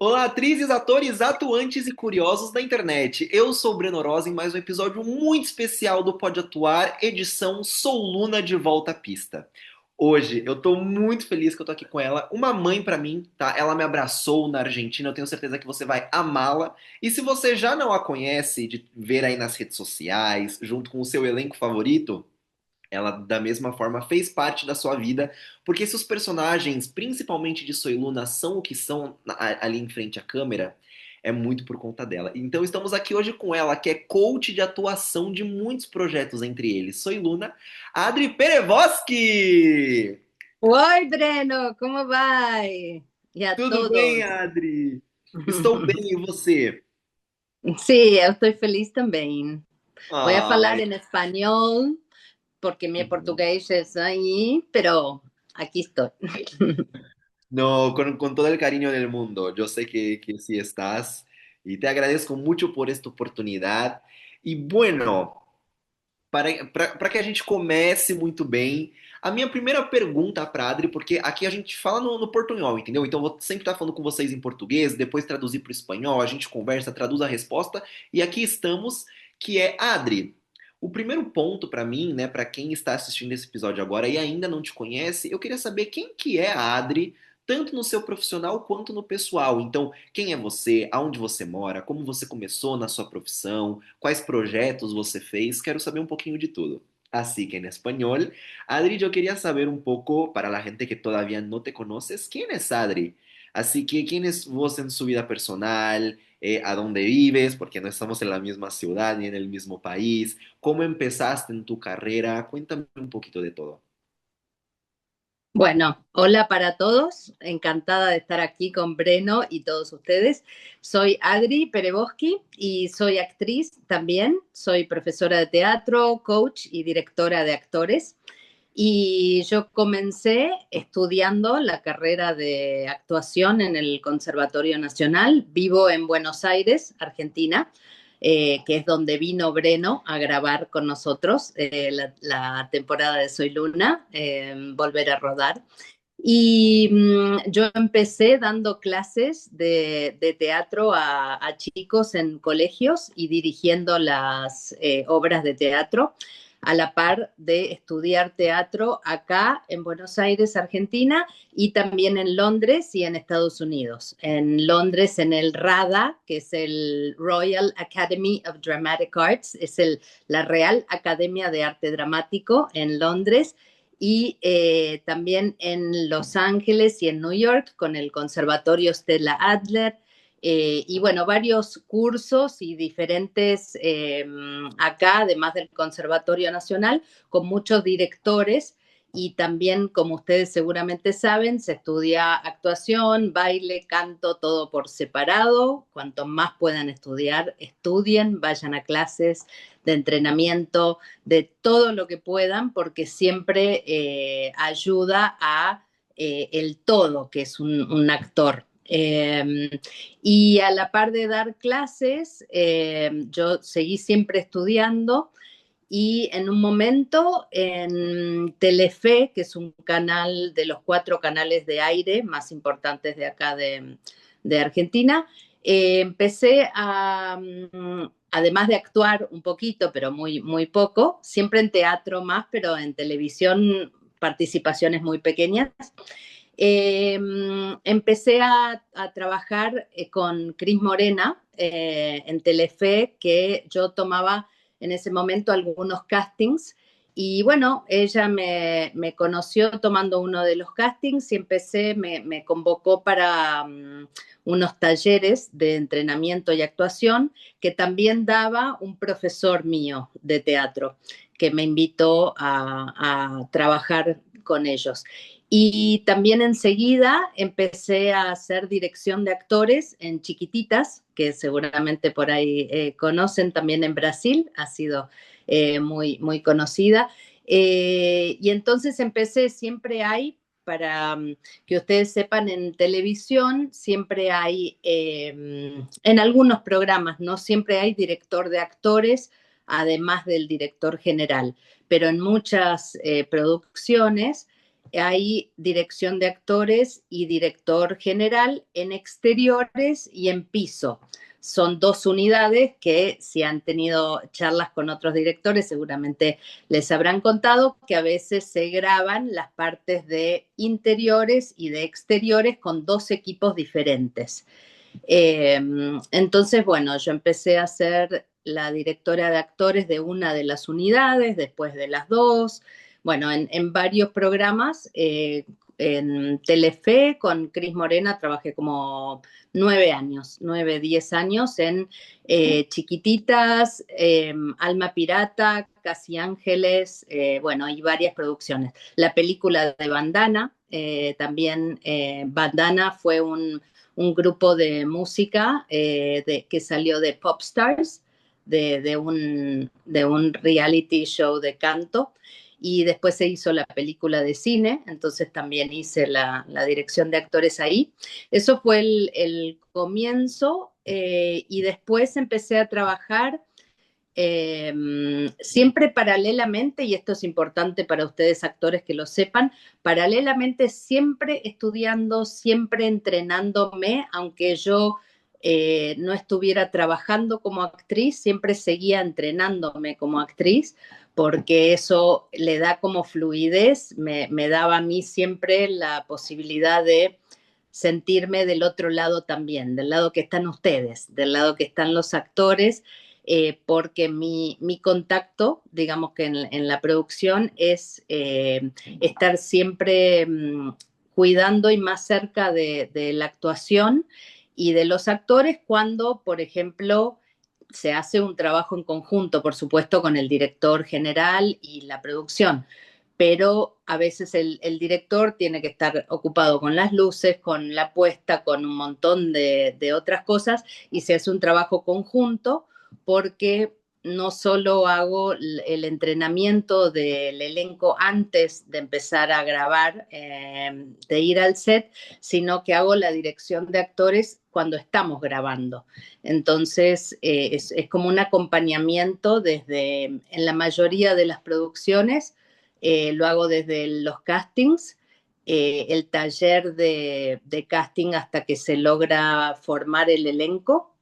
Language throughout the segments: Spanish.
Olá, atrizes, atores, atuantes e curiosos da internet. Eu sou o Breno Rosa em mais um episódio muito especial do Pode Atuar, edição Sou Luna de Volta à Pista. Hoje eu tô muito feliz que eu tô aqui com ela, uma mãe pra mim, tá? Ela me abraçou na Argentina, eu tenho certeza que você vai amá-la. E se você já não a conhece, de ver aí nas redes sociais, junto com o seu elenco favorito, ela, da mesma forma, fez parte da sua vida, porque se os personagens, principalmente de Soy Luna, são o que são ali em frente à câmera, é muito por conta dela. Então estamos aqui hoje com ela, que é coach de atuação de muitos projetos, entre eles Soy Luna, Adri Perevoski! Oi, Breno, como vai? E a Tudo bem, todos. Adri? Estou bem, e você? Sí, eu estou feliz também. Voy a falar Ai. en español porque mi Uhum. portugués es ahí, pero aquí estoy. No, con todo el cariño del mundo. Yo sé que sí estás y te agradezco mucho por esta oportunidad. E bueno, para que a gente comece muito bem, a minha primeira pergunta para Adri, porque aqui a gente fala no portunhol, entendeu? Então eu vou sempre estar falando com vocês em português, depois traduzir para o espanhol, a gente conversa, traduz a resposta, e aqui estamos, que é Adri. O primeiro ponto para mim, né, para quem está assistindo esse episódio agora e ainda não te conhece, eu queria saber quem que é a Adri, tanto no seu profissional quanto no pessoal. Então, quem é você? Aonde você mora? Como você começou na sua profissão? ¿Quais projetos você fez? Quero saber um pouquinho de tudo. Así que en español, Adri, yo quería saber un poco, para la gente que todavía no te conoces, ¿quién es Adri? Así que, ¿quién es vos en su vida personal? ¿A dónde vives? Porque no estamos en la misma ciudad ni en el mismo país. ¿Cómo empezaste en tu carrera? Cuéntame un poquito de todo. Bueno, hola para todos, encantada de estar aquí con Breno y todos ustedes. Soy Adri Pereboski y soy actriz también, soy profesora de teatro, coach y directora de actores. Y yo comencé estudiando la carrera de actuación en el Conservatorio Nacional. Vivo en Buenos Aires, Argentina, que es donde vino Breno a grabar con nosotros la temporada de Soy Luna, volver a rodar. Y yo empecé dando clases de teatro a chicos en colegios y dirigiendo las obras de teatro a la par de estudiar teatro acá en Buenos Aires, Argentina, y también en Londres y en Estados Unidos. En Londres, en el RADA, que es el Royal Academy of Dramatic Arts, es la Real Academia de Arte Dramático en Londres, y también en Los Ángeles y en New York con el Conservatorio Stella Adler. Y bueno, varios cursos y diferentes acá, además del Conservatorio Nacional, con muchos directores. Y también, como ustedes seguramente saben, se estudia actuación, baile, canto, todo por separado. Cuanto más puedan estudiar, estudien, vayan a clases de entrenamiento, de todo lo que puedan, porque siempre ayuda a el todo que es un actor. Y a la par de dar clases, yo seguí siempre estudiando y en un momento en Telefe, que es un canal de los 4 canales de aire más importantes de acá de Argentina, empecé a, además de actuar un poquito, pero muy, muy poco, siempre en teatro más, pero en televisión participaciones muy pequeñas. Empecé a trabajar con Cris Morena en Telefe, que yo tomaba en ese momento algunos castings. Y bueno, ella me conoció tomando uno de los castings y empecé, me convocó para unos talleres de entrenamiento y actuación que también daba un profesor mío de teatro que me invitó a trabajar con ellos. Y también enseguida empecé a hacer dirección de actores en Chiquititas, que seguramente por ahí conocen también en Brasil, ha sido muy, muy conocida. Y entonces empecé, siempre hay, para que ustedes sepan, en televisión siempre hay, en algunos programas, no siempre hay director de actores, además del director general, pero en muchas producciones hay dirección de actores y director general en exteriores y en piso. Son dos unidades que, si han tenido charlas con otros directores, seguramente les habrán contado que a veces se graban las partes de interiores y de exteriores con dos equipos diferentes. Entonces, bueno, yo empecé a ser la directora de actores de una de las unidades, después de las dos, bueno, en varios programas. En Telefe con Cris Morena trabajé como 9 años, 9, 10 años en Chiquititas, Alma Pirata, Casi Ángeles, bueno, y varias producciones. La película de Bandana, también Bandana fue un grupo de música que salió de Popstars, de un reality show de canto, y después se hizo la película de cine, entonces también hice la dirección de actores ahí. Eso fue el comienzo, y después empecé a trabajar siempre paralelamente, y esto es importante para ustedes actores que lo sepan, paralelamente siempre estudiando, siempre entrenándome, aunque yo no estuviera trabajando como actriz, siempre seguía entrenándome como actriz, porque eso le da como fluidez, me daba a mí siempre la posibilidad de sentirme del otro lado también, del lado que están ustedes, del lado que están los actores, porque mi contacto, digamos que en la producción, es estar siempre cuidando y más cerca de la actuación y de los actores cuando, por ejemplo, se hace un trabajo en conjunto, por supuesto, con el director general y la producción, pero a veces el director tiene que estar ocupado con las luces, con la puesta, con un montón de otras cosas, y se hace un trabajo conjunto porque no solo hago el entrenamiento del elenco antes de empezar a grabar, de ir al set, sino que hago la dirección de actores cuando estamos grabando. Entonces, es como un acompañamiento desde, en la mayoría de las producciones, lo hago desde los castings, el taller de casting hasta que se logra formar el elenco,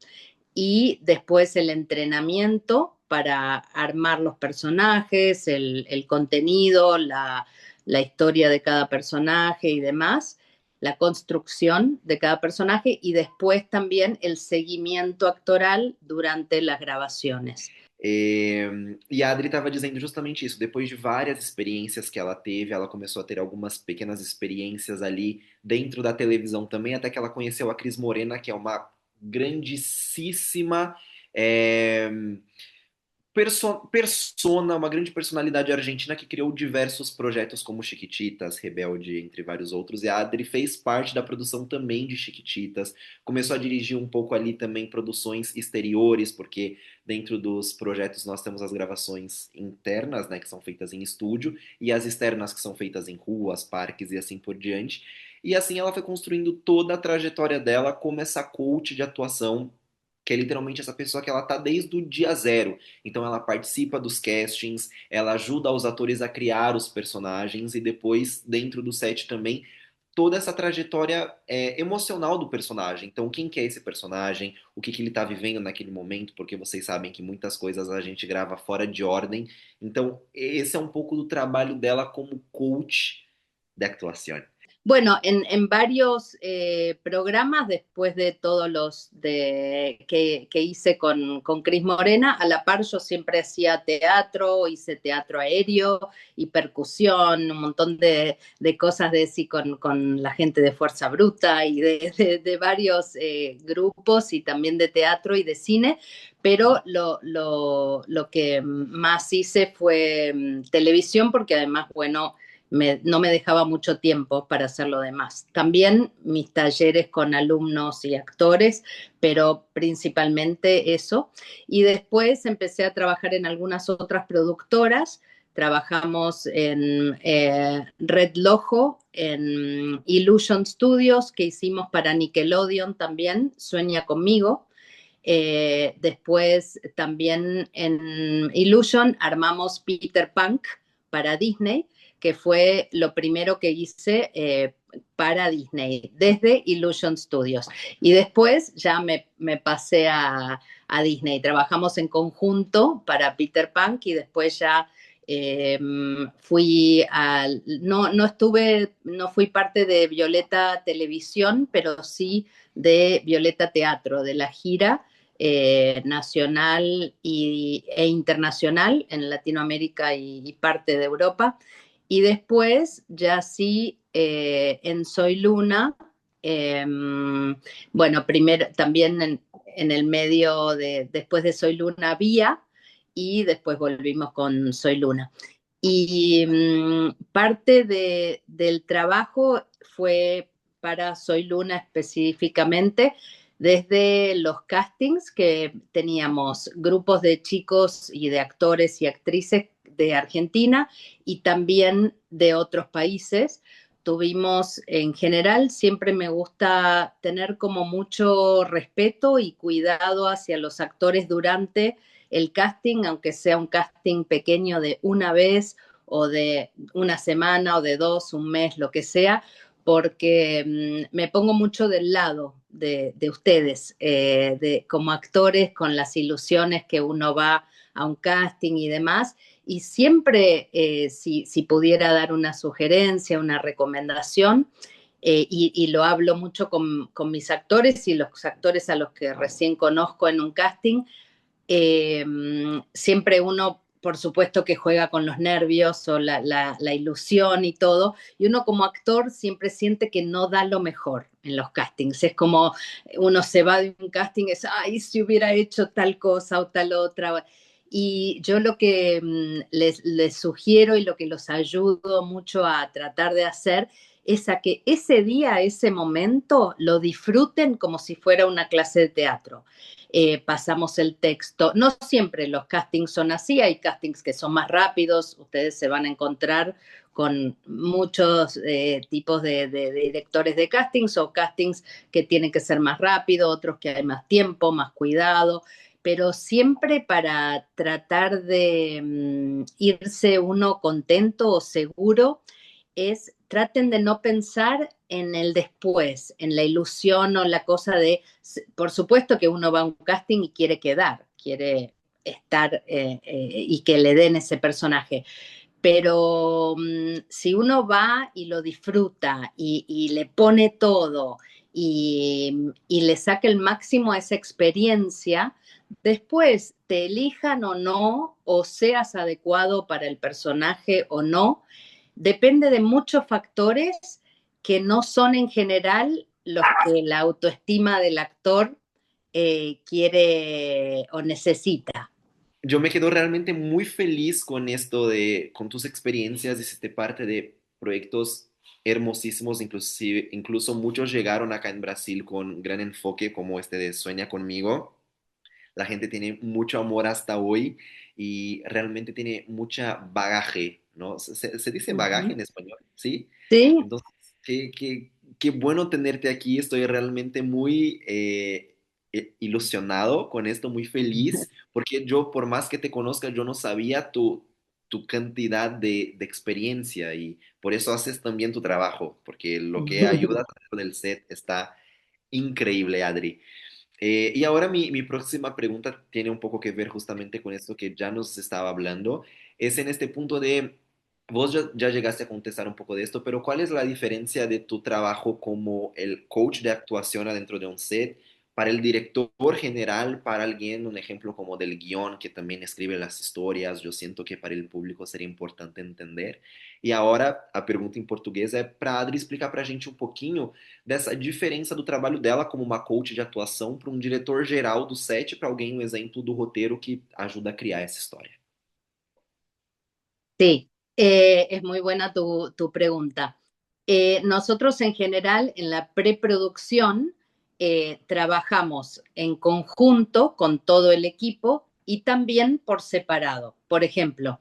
y después el entrenamiento para armar los personajes, el contenido, la historia de cada personaje y demás, la construcción de cada personaje, y después también el seguimiento actoral durante las grabaciones. E a Adri estava dizendo justamente isso. Depois de várias experiências que ela teve, ela começou a ter algumas pequenas experiências ali dentro da televisão também, até que ela conheceu a Cris Morena, que é uma grandíssima é, persona, uma grande personalidade argentina que criou diversos projetos como Chiquititas, Rebelde, entre vários outros. E a Adri fez parte da produção também de Chiquititas, começou a dirigir um pouco ali também produções exteriores, porque dentro dos projetos nós temos as gravações internas, né, que são feitas em estúdio, e as externas que são feitas em ruas, parques e assim por diante. E assim ela foi construindo toda a trajetória dela como essa coach de atuação, que é literalmente essa pessoa que ela tá desde o dia zero. Então ela participa dos castings, ela ajuda os atores a criar os personagens e depois, dentro do set também, toda essa trajetória emocional do personagem. Então, quem que é esse personagem? O que, que ele está vivendo naquele momento? Porque vocês sabem que muitas coisas a gente grava fora de ordem. Então, esse é um pouco do trabalho dela como coach de actuación. Bueno, en varios programas, después de todos los que hice con Cris Morena, a la par yo siempre hacía teatro, hice teatro aéreo y percusión, un montón de cosas de sí con la gente de Fuerza Bruta y de varios grupos, y también de teatro y de cine, pero lo que más hice fue televisión, porque además, bueno, no me dejaba mucho tiempo para hacer lo demás. También mis talleres con alumnos y actores, pero principalmente eso. Y después empecé a trabajar en algunas otras productoras. Trabajamos en Red Lojo, en Illusion Studios, que hicimos para Nickelodeon también, Sueña conmigo. Después también en Illusion armamos Peter Punk para Disney, que fue lo primero que hice para Disney, desde Illusion Studios. Y después ya me pasé a Disney. Trabajamos en conjunto para Peter Pan y después ya fui al, no fui parte de Violeta Televisión, pero sí de Violeta Teatro, de la gira nacional e internacional en Latinoamérica y parte de Europa. Y después ya sí en Soy Luna, eh, bueno, primero también en el medio de, después de Soy Luna, Vía, y después volvimos con Soy Luna. Y parte del trabajo fue para Soy Luna específicamente, desde los castings que teníamos grupos de chicos y de actores y actrices de Argentina y también de otros países. Tuvimos, en general, siempre me gusta tener como mucho respeto y cuidado hacia los actores durante el casting, aunque sea un casting pequeño de una vez o de una semana o de dos, un mes, lo que sea, porque me pongo mucho del lado de ustedes, como actores, con las ilusiones que uno va a un casting y demás. Y siempre, si pudiera dar una sugerencia, una recomendación, y lo hablo mucho con mis actores y los actores a los que recién conozco en un casting, siempre uno, por supuesto que juega con los nervios o la ilusión y todo, y uno como actor siempre siente que no da lo mejor en los castings. Es como uno se va de un casting, es, ay, si hubiera hecho tal cosa o tal otra. Y yo lo que les sugiero y lo que los ayudo mucho a tratar de hacer es a que ese día, ese momento, lo disfruten como si fuera una clase de teatro. Pasamos el texto. No siempre los castings son así, hay castings que son más rápidos, ustedes se van a encontrar con muchos tipos de directores de castings o castings que tienen que ser más rápido, otros que hay más tiempo, más cuidado, pero siempre para tratar de irse uno contento o seguro es traten de no pensar en el después, en la ilusión o la cosa de, por supuesto que uno va a un casting y quiere quedar, quiere estar y que le den ese personaje. Pero si uno va y lo disfruta y le pone todo y le saca el máximo a esa experiencia, después te elijan o no, o seas adecuado para el personaje o no, depende de muchos factores que no son en general los que la autoestima del actor quiere o necesita. Yo me quedo realmente muy feliz con esto de, con tus experiencias, hiciste parte de proyectos hermosísimos, inclusive, incluso muchos llegaron acá en Brasil con gran enfoque como este de Sueña conmigo. La gente tiene mucho amor hasta hoy y realmente tiene mucha bagaje, ¿no? Se dice Uh bagaje -huh. en español, ¿sí? Sí, Entonces, qué bueno tenerte aquí. Estoy realmente muy ilusionado con esto, muy feliz, porque yo, por más que te conozca, yo no sabía tu cantidad de experiencia y por eso haces también tu trabajo, porque lo que ayudas dentro del set está increíble, Adri. Y ahora mi próxima pregunta tiene un poco que ver justamente con esto que ya nos estaba hablando. Es en este punto de, vos ya llegaste a contestar un poco de esto, pero ¿cuál es la diferencia de tu trabajo como el coach de actuación adentro de un set para el director general, para alguien, un ejemplo como del guión que también escribe las historias? Yo siento que para el público sería importante entender. E agora a pergunta em português é para a Adri explicar para a gente um pouquinho dessa diferença do trabalho dela como uma coach de atuação para um diretor geral do set, para alguém um exemplo do roteiro que ajuda a criar essa história. sí, es muy buena tu pregunta. Nosotros en general en la preproducción trabajamos en conjunto con todo el equipo y también por separado. Por ejemplo,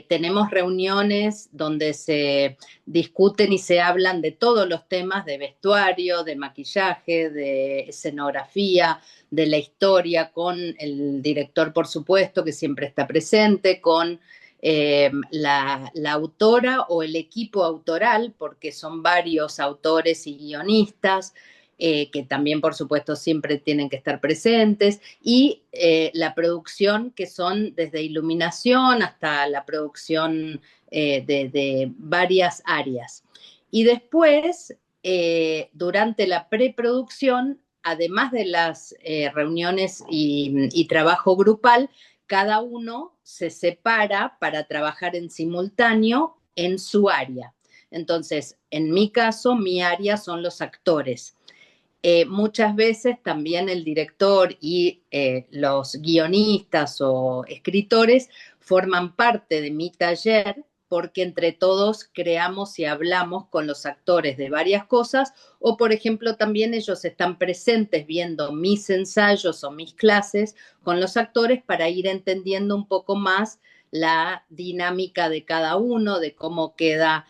tenemos reuniones donde se discuten y se hablan de todos los temas de vestuario, de maquillaje, de escenografía, de la historia, con el director, por supuesto, que siempre está presente, con la autora o el equipo autoral, porque son varios autores y guionistas, que también, por supuesto, siempre tienen que estar presentes, y la producción, que son desde iluminación hasta la producción de varias áreas. Y después, durante la preproducción, además de las reuniones y trabajo grupal, cada uno se separa para trabajar en simultáneo en su área. Entonces, en mi caso, mi área son los actores. Muchas veces también el director y los guionistas o escritores forman parte de mi taller porque entre todos creamos y hablamos con los actores de varias cosas, o por ejemplo también ellos están presentes viendo mis ensayos o mis clases con los actores para ir entendiendo un poco más la dinámica de cada uno, de cómo queda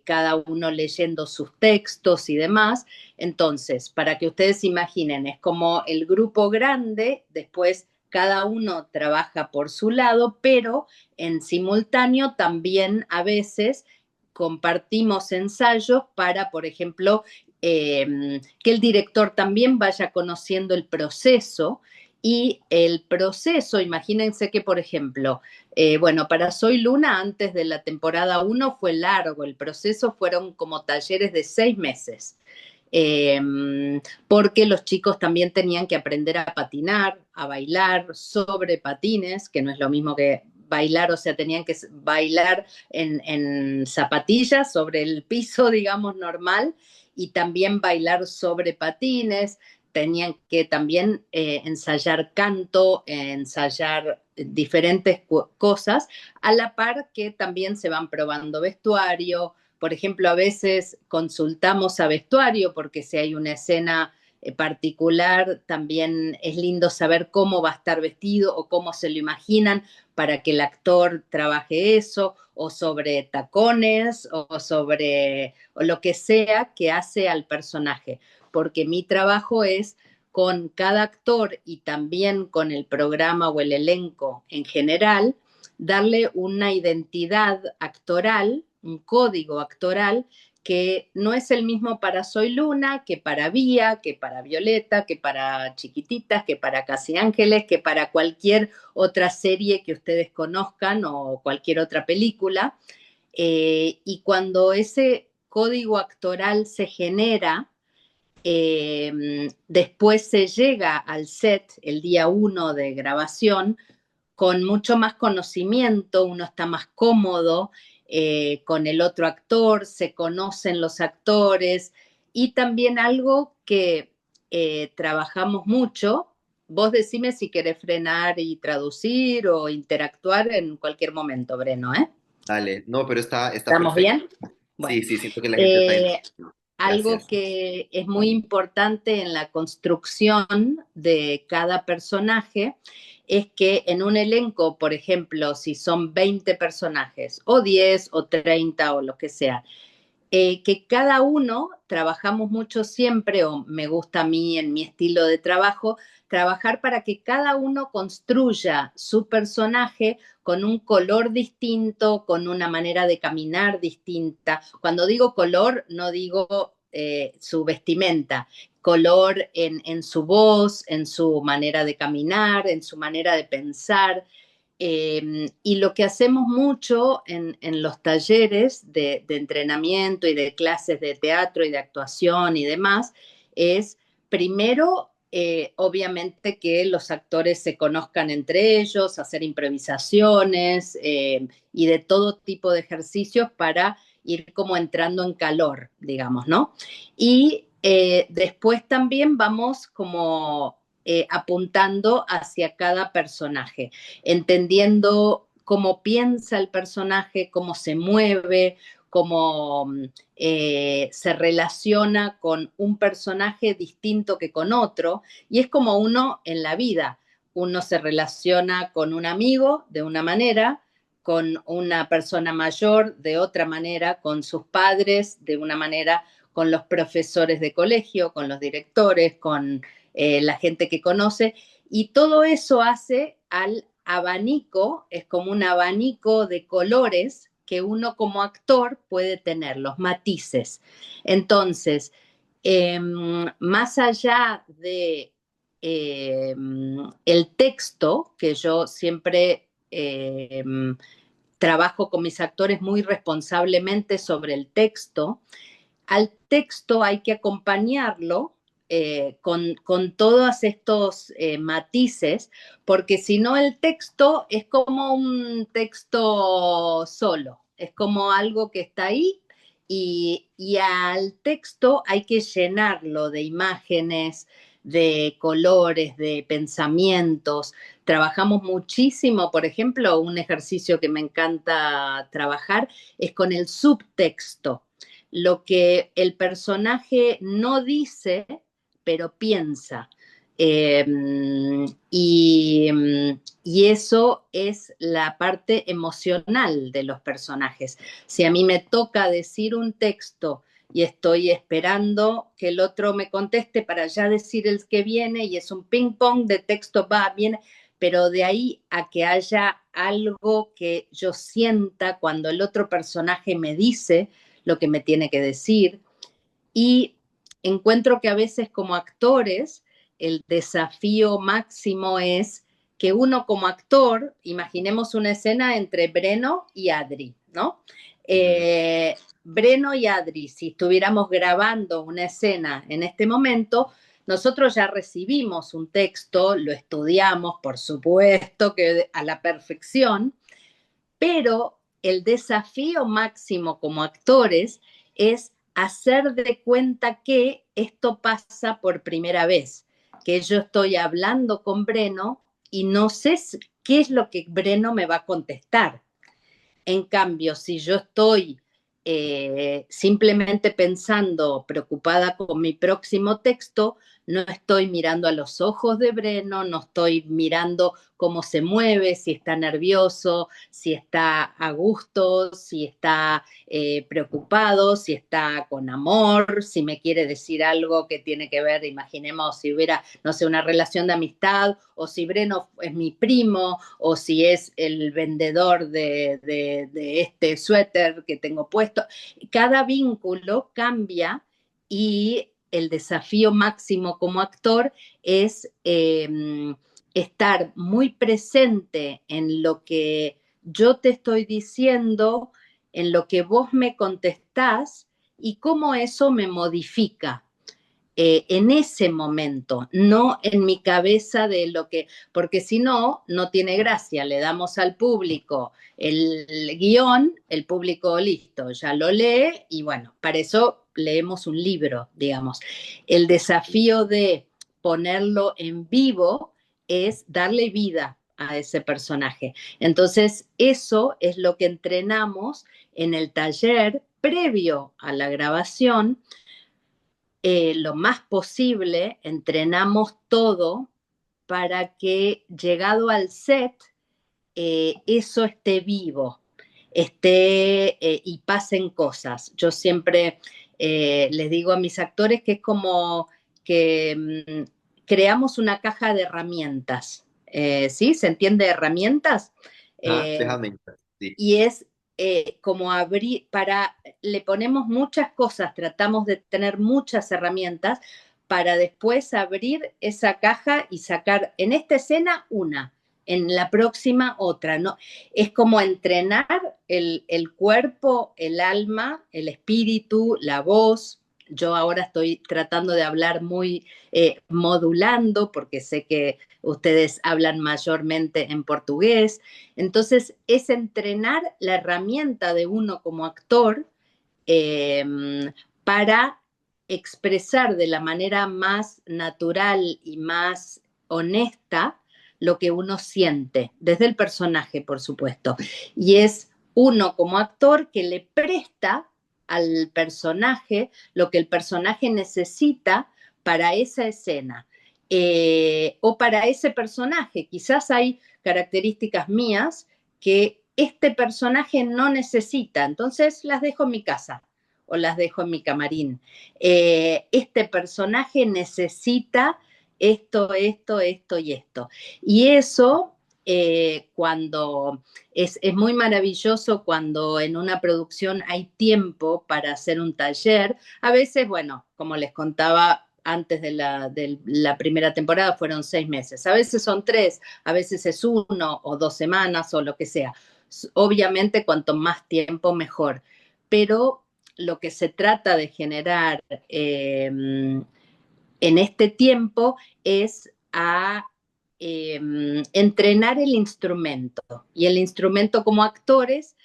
cada uno leyendo sus textos y demás. Entonces, para que ustedes imaginen, es como el grupo grande, después cada uno trabaja por su lado, pero en simultáneo también a veces compartimos ensayos para, por ejemplo, que el director también vaya conociendo el proceso. Y el proceso, imagínense que, por ejemplo, bueno, para Soy Luna, antes de la temporada 1 fue largo, el proceso fueron como talleres de 6 meses. Eh, Porque los chicos también tenían que aprender a patinar, a bailar sobre patines, que no es lo mismo que bailar, o sea, tenían que bailar en zapatillas sobre el piso, digamos, normal, y también bailar sobre patines, tenían que también ensayar canto, ensayar diferentes cosas, a la par que también se van probando vestuario. Por ejemplo, a veces consultamos a vestuario porque si hay una escena particular, también es lindo saber cómo va a estar vestido o cómo se lo imaginan para que el actor trabaje eso, o sobre tacones, o sobre o lo que sea que hace al personaje. Porque mi trabajo es con cada actor y también con el programa o el elenco en general, darle una identidad actoral, un código actoral que no es el mismo para Soy Luna, que para Vía, que para Violeta, que para Chiquititas, que para Casi Ángeles, que para cualquier otra serie que ustedes conozcan o cualquier otra película. Y cuando ese código actoral se genera, después se llega al set el día 1 de grabación con mucho más conocimiento, uno está más cómodo con el otro actor, se conocen los actores, y también algo que trabajamos mucho. Vos decime si querés frenar y traducir o interactuar en cualquier momento, Breno, ¿eh? Dale, no, pero está ¿Estamos perfecto. bien? Bueno, Sí, sí, siento que la gente está... eh, algo Gracias. que es muy importante en la construcción de cada personaje es que en un elenco, por ejemplo, si son 20 personajes, o 10 o 30 o lo que sea, que cada uno trabajamos mucho siempre, o me gusta a mí en mi estilo de trabajo, trabajar para que cada uno construya su personaje con un color distinto, con una manera de caminar distinta. Cuando digo color, no digo su vestimenta, color en su voz, en su manera de caminar, en su manera de pensar. Y lo que hacemos mucho en los talleres de entrenamiento y de clases de teatro y de actuación y demás es primero, obviamente, que los actores se conozcan entre ellos, hacer improvisaciones y de todo tipo de ejercicios para ir como entrando en calor, digamos, ¿no? Y después también vamos como apuntando hacia cada personaje, entendiendo cómo piensa el personaje, cómo se mueve, cómo se relaciona con un personaje distinto que con otro. Y es como uno en la vida. Uno se relaciona con un amigo de una manera, con una persona mayor de otra manera, con sus padres de una manera, con los profesores de colegio, con los directores, con la gente que conoce. Y todo eso hace al abanico es como un abanico de colores que uno como actor puede tener, los matices. Entonces, más allá de el texto, que yo siempre trabajo con mis actores muy responsablemente sobre el texto, al texto hay que acompañarlo con todos estos matices, porque si no el texto es como un texto solo, es como algo que está ahí y al texto hay que llenarlo de imágenes, de colores, de pensamientos. Trabajamos muchísimo, por ejemplo, un ejercicio que me encanta trabajar es con el subtexto, lo que el personaje no dice, pero piensa. Eh, y, y eso es la parte emocional de los personajes. Si a mí me toca decir un texto y estoy esperando que el otro me conteste para ya decir el que viene y es un ping pong de texto, va, viene, pero de ahí a que haya algo que yo sienta cuando el otro personaje me dice lo que me tiene que decir. Y encuentro que a veces como actores el desafío máximo es que uno como actor, imaginemos una escena entre Breno y Adri, ¿no? Ujú. Breno y Adri, si estuviéramos grabando una escena en este momento, nosotros ya recibimos un texto, lo estudiamos, por supuesto, que a la perfección, pero el desafío máximo como actores es hacer de cuenta que esto pasa por primera vez, que yo estoy hablando con Breno y no sé qué es lo que Breno me va a contestar. En cambio, si yo estoy simplemente pensando, preocupada con mi próximo texto, no estoy mirando a los ojos de Breno, no estoy mirando cómo se mueve, si está nervioso, si está a gusto, si está preocupado, si está con amor, si me quiere decir algo que tiene que ver, imaginemos si hubiera, no sé, una relación de amistad, o si Breno es mi primo, o si es el vendedor de este suéter que tengo puesto. Cada vínculo cambia y el desafío máximo como actor es estar muy presente en lo que yo te estoy diciendo, en lo que vos me contestás y cómo eso me modifica en ese momento, no en mi cabeza de lo que, porque si no, no tiene gracia, le damos al público el guión, el público listo, ya lo lee y bueno, para eso leemos un libro, digamos. El desafío de ponerlo en vivo es darle vida a ese personaje. Entonces, eso es lo que entrenamos en el taller previo a la grabación, lo más posible, entrenamos todo para que llegado al set, eso esté vivo, esté y pasen cosas. Yo siempre les digo a mis actores que es como que creamos una caja de herramientas, ¿sí? ¿Se entiende herramientas? Ah, Eh, déjame. Sí. y es como abrir, le ponemos muchas cosas, tratamos de tener muchas herramientas para después abrir esa caja y sacar en esta escena una, en la próxima otra, ¿no? Es como entrenar el cuerpo, el alma, el espíritu, la voz. Yo ahora estoy tratando de hablar muy modulando porque sé que ustedes hablan mayormente en portugués. Entonces, es entrenar la herramienta de uno como actor eh, para expresar de la manera más natural y más honesta lo que uno siente, desde el personaje, por supuesto. Y es uno como actor que le presta al personaje lo que el personaje necesita para esa escena. O para ese personaje. Quizás hay características mías que este personaje no necesita, entonces las dejo en mi casa o las dejo en mi camarín. Este personaje necesita esto, esto, esto y esto. Y eso cuando es muy maravilloso cuando en una producción hay tiempo para hacer un taller. A veces, bueno, como les contaba antes de la primera temporada, fueron 6 meses. A veces son 3, a veces es 1 o 2 semanas o lo que sea. Obviamente, cuanto más tiempo, mejor. Pero lo que se trata de generar en este tiempo es a entrenar el instrumento. Y el instrumento como actores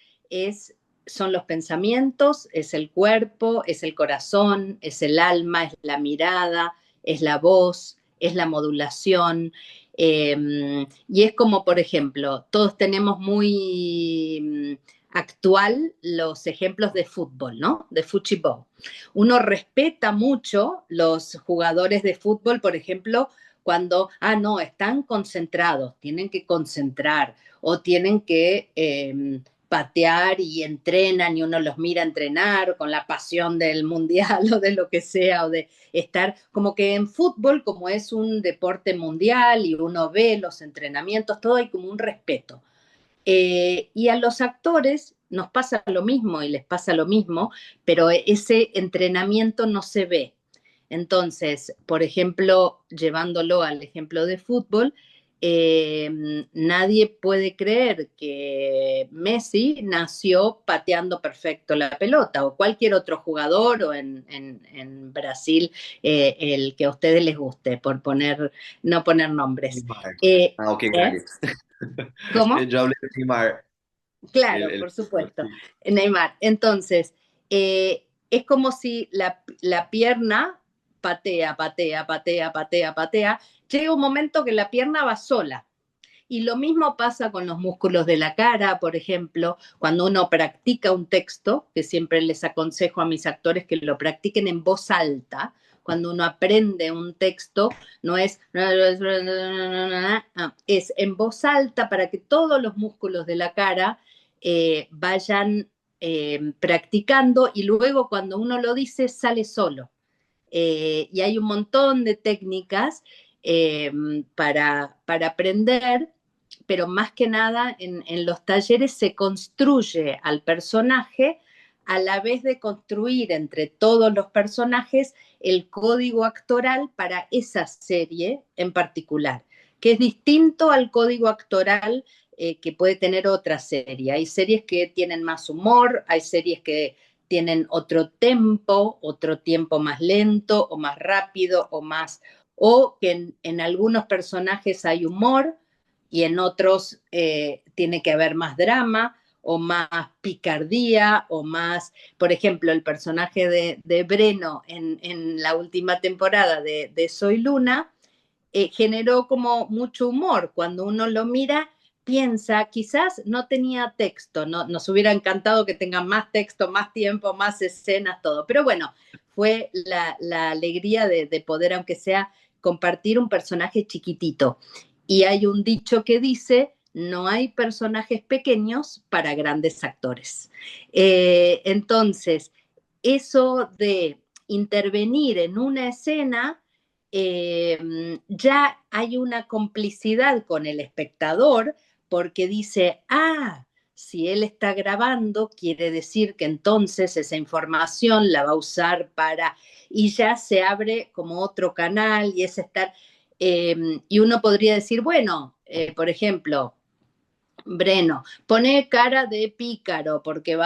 son los pensamientos, es el cuerpo, es el corazón, es el alma, es la mirada, es la voz, es la modulación. Y es como, por ejemplo, todos tenemos muy actual los ejemplos de fútbol, ¿no? De fútbol. Uno respeta mucho los jugadores de fútbol, por ejemplo, cuando, no, están concentrados, tienen que concentrar o tienen que patear y entrenan y uno los mira entrenar con la pasión del mundial o de lo que sea, o de estar como que en fútbol, como es un deporte mundial y uno ve los entrenamientos, todo hay como un respeto. Y a los actores nos pasa lo mismo y les pasa lo mismo, pero ese entrenamiento no se ve. Entonces, por ejemplo, llevándolo al ejemplo de fútbol, nadie puede creer que Messi nació pateando perfecto la pelota o cualquier otro jugador o en Brasil el que a ustedes les guste, por no poner nombres. Neymar. Eh, Ah, ok, ¿eh? gracias. ¿Cómo? Yo hablé de Neymar, Claro, por supuesto. sí. Neymar. Entonces, es como si la pierna patea, patea, patea, patea, patea. Llega un momento que la pierna va sola. Y lo mismo pasa con los músculos de la cara, por ejemplo, cuando uno practica un texto, que siempre les aconsejo a mis actores que lo practiquen en voz alta. Cuando uno aprende un texto, no es en voz alta para que todos los músculos de la cara vayan practicando y luego cuando uno lo dice sale solo. Y hay un montón de técnicas para aprender, pero más que nada en los talleres se construye al personaje a la vez de construir entre todos los personajes el código actoral para esa serie en particular, que es distinto al código actoral que puede tener otra serie. Hay series que tienen más humor, hay series que tienen otro tiempo más lento o más rápido o que en algunos personajes hay humor y en otros tiene que haber más drama o más picardía o más, por ejemplo, el personaje de Breno en la última temporada de Soy Luna generó como mucho humor. Cuando uno lo mira, piensa, quizás no tenía texto, no, nos hubiera encantado que tenga más texto, más tiempo, más escenas, todo. Pero bueno, fue la alegría de poder, aunque sea, compartir un personaje chiquitito. Y hay un dicho que dice, no hay personajes pequeños para grandes actores. Entonces, eso de intervenir en una escena ya hay una complicidad con el espectador porque dice, si él está grabando, quiere decir que entonces esa información la va a usar para, y ya se abre como otro canal y es estar, y uno podría decir, bueno, por ejemplo, Breno, pone cara de pícaro porque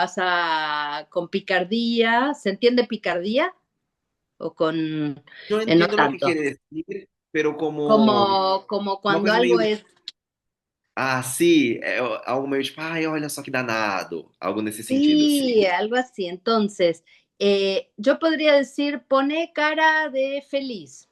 con picardía, ¿se entiende picardía? O con, Yo no entiendo lo que tanto. quiere decir, pero Como uma cuando coisa algo meio es, sim, é algo meio tipo, ai, olha só que danado, algo nesse sentido, sim. sí, algo así. Entonces, yo podría decir, pone cara de feliz,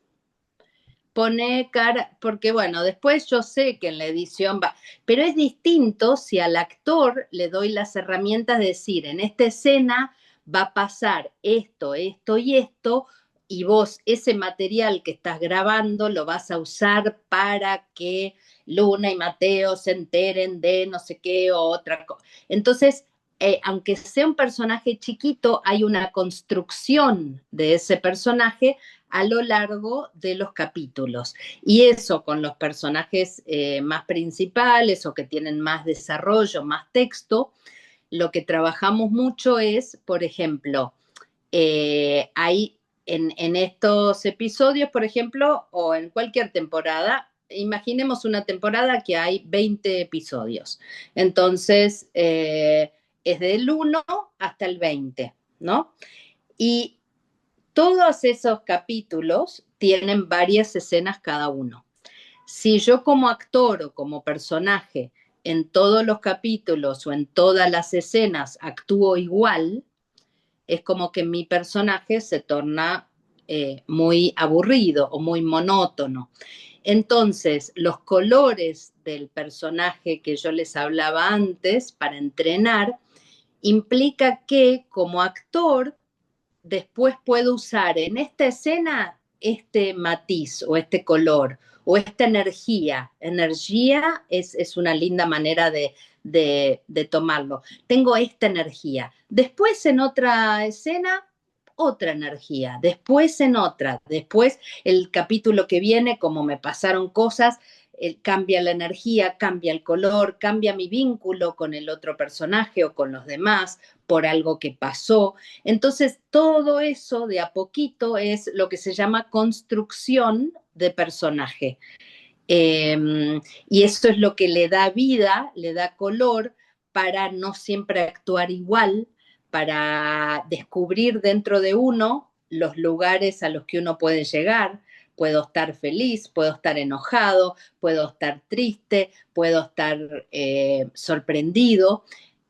pone cara, porque bueno, después yo sé que en la edición va, pero es distinto si al actor le doy las herramientas de decir, en esta escena va a pasar esto, esto y esto, y vos ese material que estás grabando lo vas a usar para que Luna y Mateo se enteren de no sé qué o otra cosa. Entonces, aunque sea un personaje chiquito, hay una construcción de ese personaje a lo largo de los capítulos. Y eso con los personajes más principales o que tienen más desarrollo, más texto, lo que trabajamos mucho es, por ejemplo, hay en estos episodios, por ejemplo, o en cualquier temporada, imaginemos una temporada que hay 20 episodios. Entonces, es del 1 hasta el 20, ¿no? Y todos esos capítulos tienen varias escenas cada uno. Si yo como actor o como personaje en todos los capítulos o en todas las escenas actúo igual, es como que mi personaje se torna muy aburrido o muy monótono. Entonces, los colores del personaje que yo les hablaba antes para entrenar implica que como actor después puedo usar en esta escena este matiz o este color o esta energía. Energía es una linda manera de tomarlo. Tengo esta energía. Después en otra escena, otra energía. Después en otra. Después el capítulo que viene, como me pasaron cosas, cambia la energía, cambia el color, cambia mi vínculo con el otro personaje o con los demás por algo que pasó. Entonces, todo eso de a poquito es lo que se llama construcción de personaje. Y eso es lo que le da vida, le da color para no siempre actuar igual, para descubrir dentro de uno los lugares a los que uno puede llegar. Puedo estar feliz, puedo estar enojado, puedo estar triste, puedo estar sorprendido,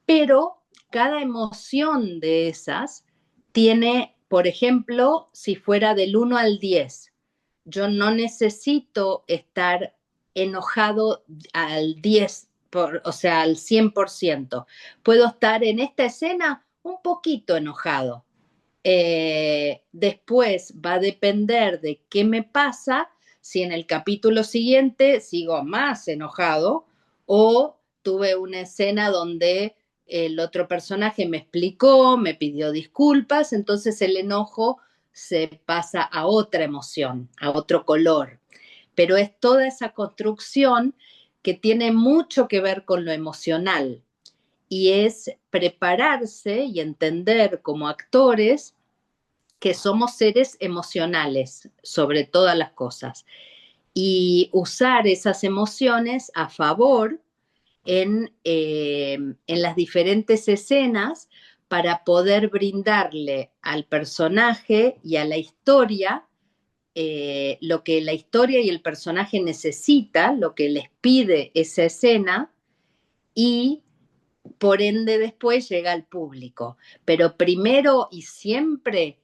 pero cada emoción de esas tiene, por ejemplo, si fuera del 1 al 10, yo no necesito estar enojado al 10, o sea, al 100%. Puedo estar en esta escena un poquito enojado. Después va a depender de qué me pasa, si en el capítulo siguiente sigo más enojado o tuve una escena donde el otro personaje me explicó, me pidió disculpas, entonces el enojo se pasa a otra emoción, a otro color. Pero es toda esa construcción que tiene mucho que ver con lo emocional y es prepararse y entender como actores que somos seres emocionales sobre todas las cosas y usar esas emociones a favor en las diferentes escenas para poder brindarle al personaje y a la historia lo que la historia y el personaje necesita, lo que les pide esa escena y por ende después llega al público. Pero primero y siempre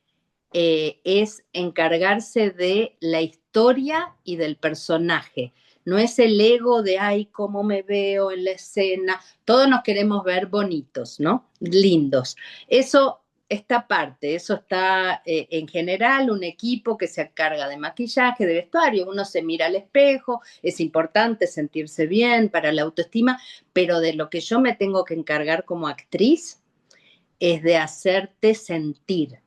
es encargarse de la historia y del personaje. No es el ego de, ay, cómo me veo en la escena. Todos nos queremos ver bonitos, ¿no? Lindos. Eso esta parte, eso está en general un equipo que se encarga de maquillaje, de vestuario, uno se mira al espejo, es importante sentirse bien para la autoestima, pero de lo que yo me tengo que encargar como actriz es de hacerte sentir.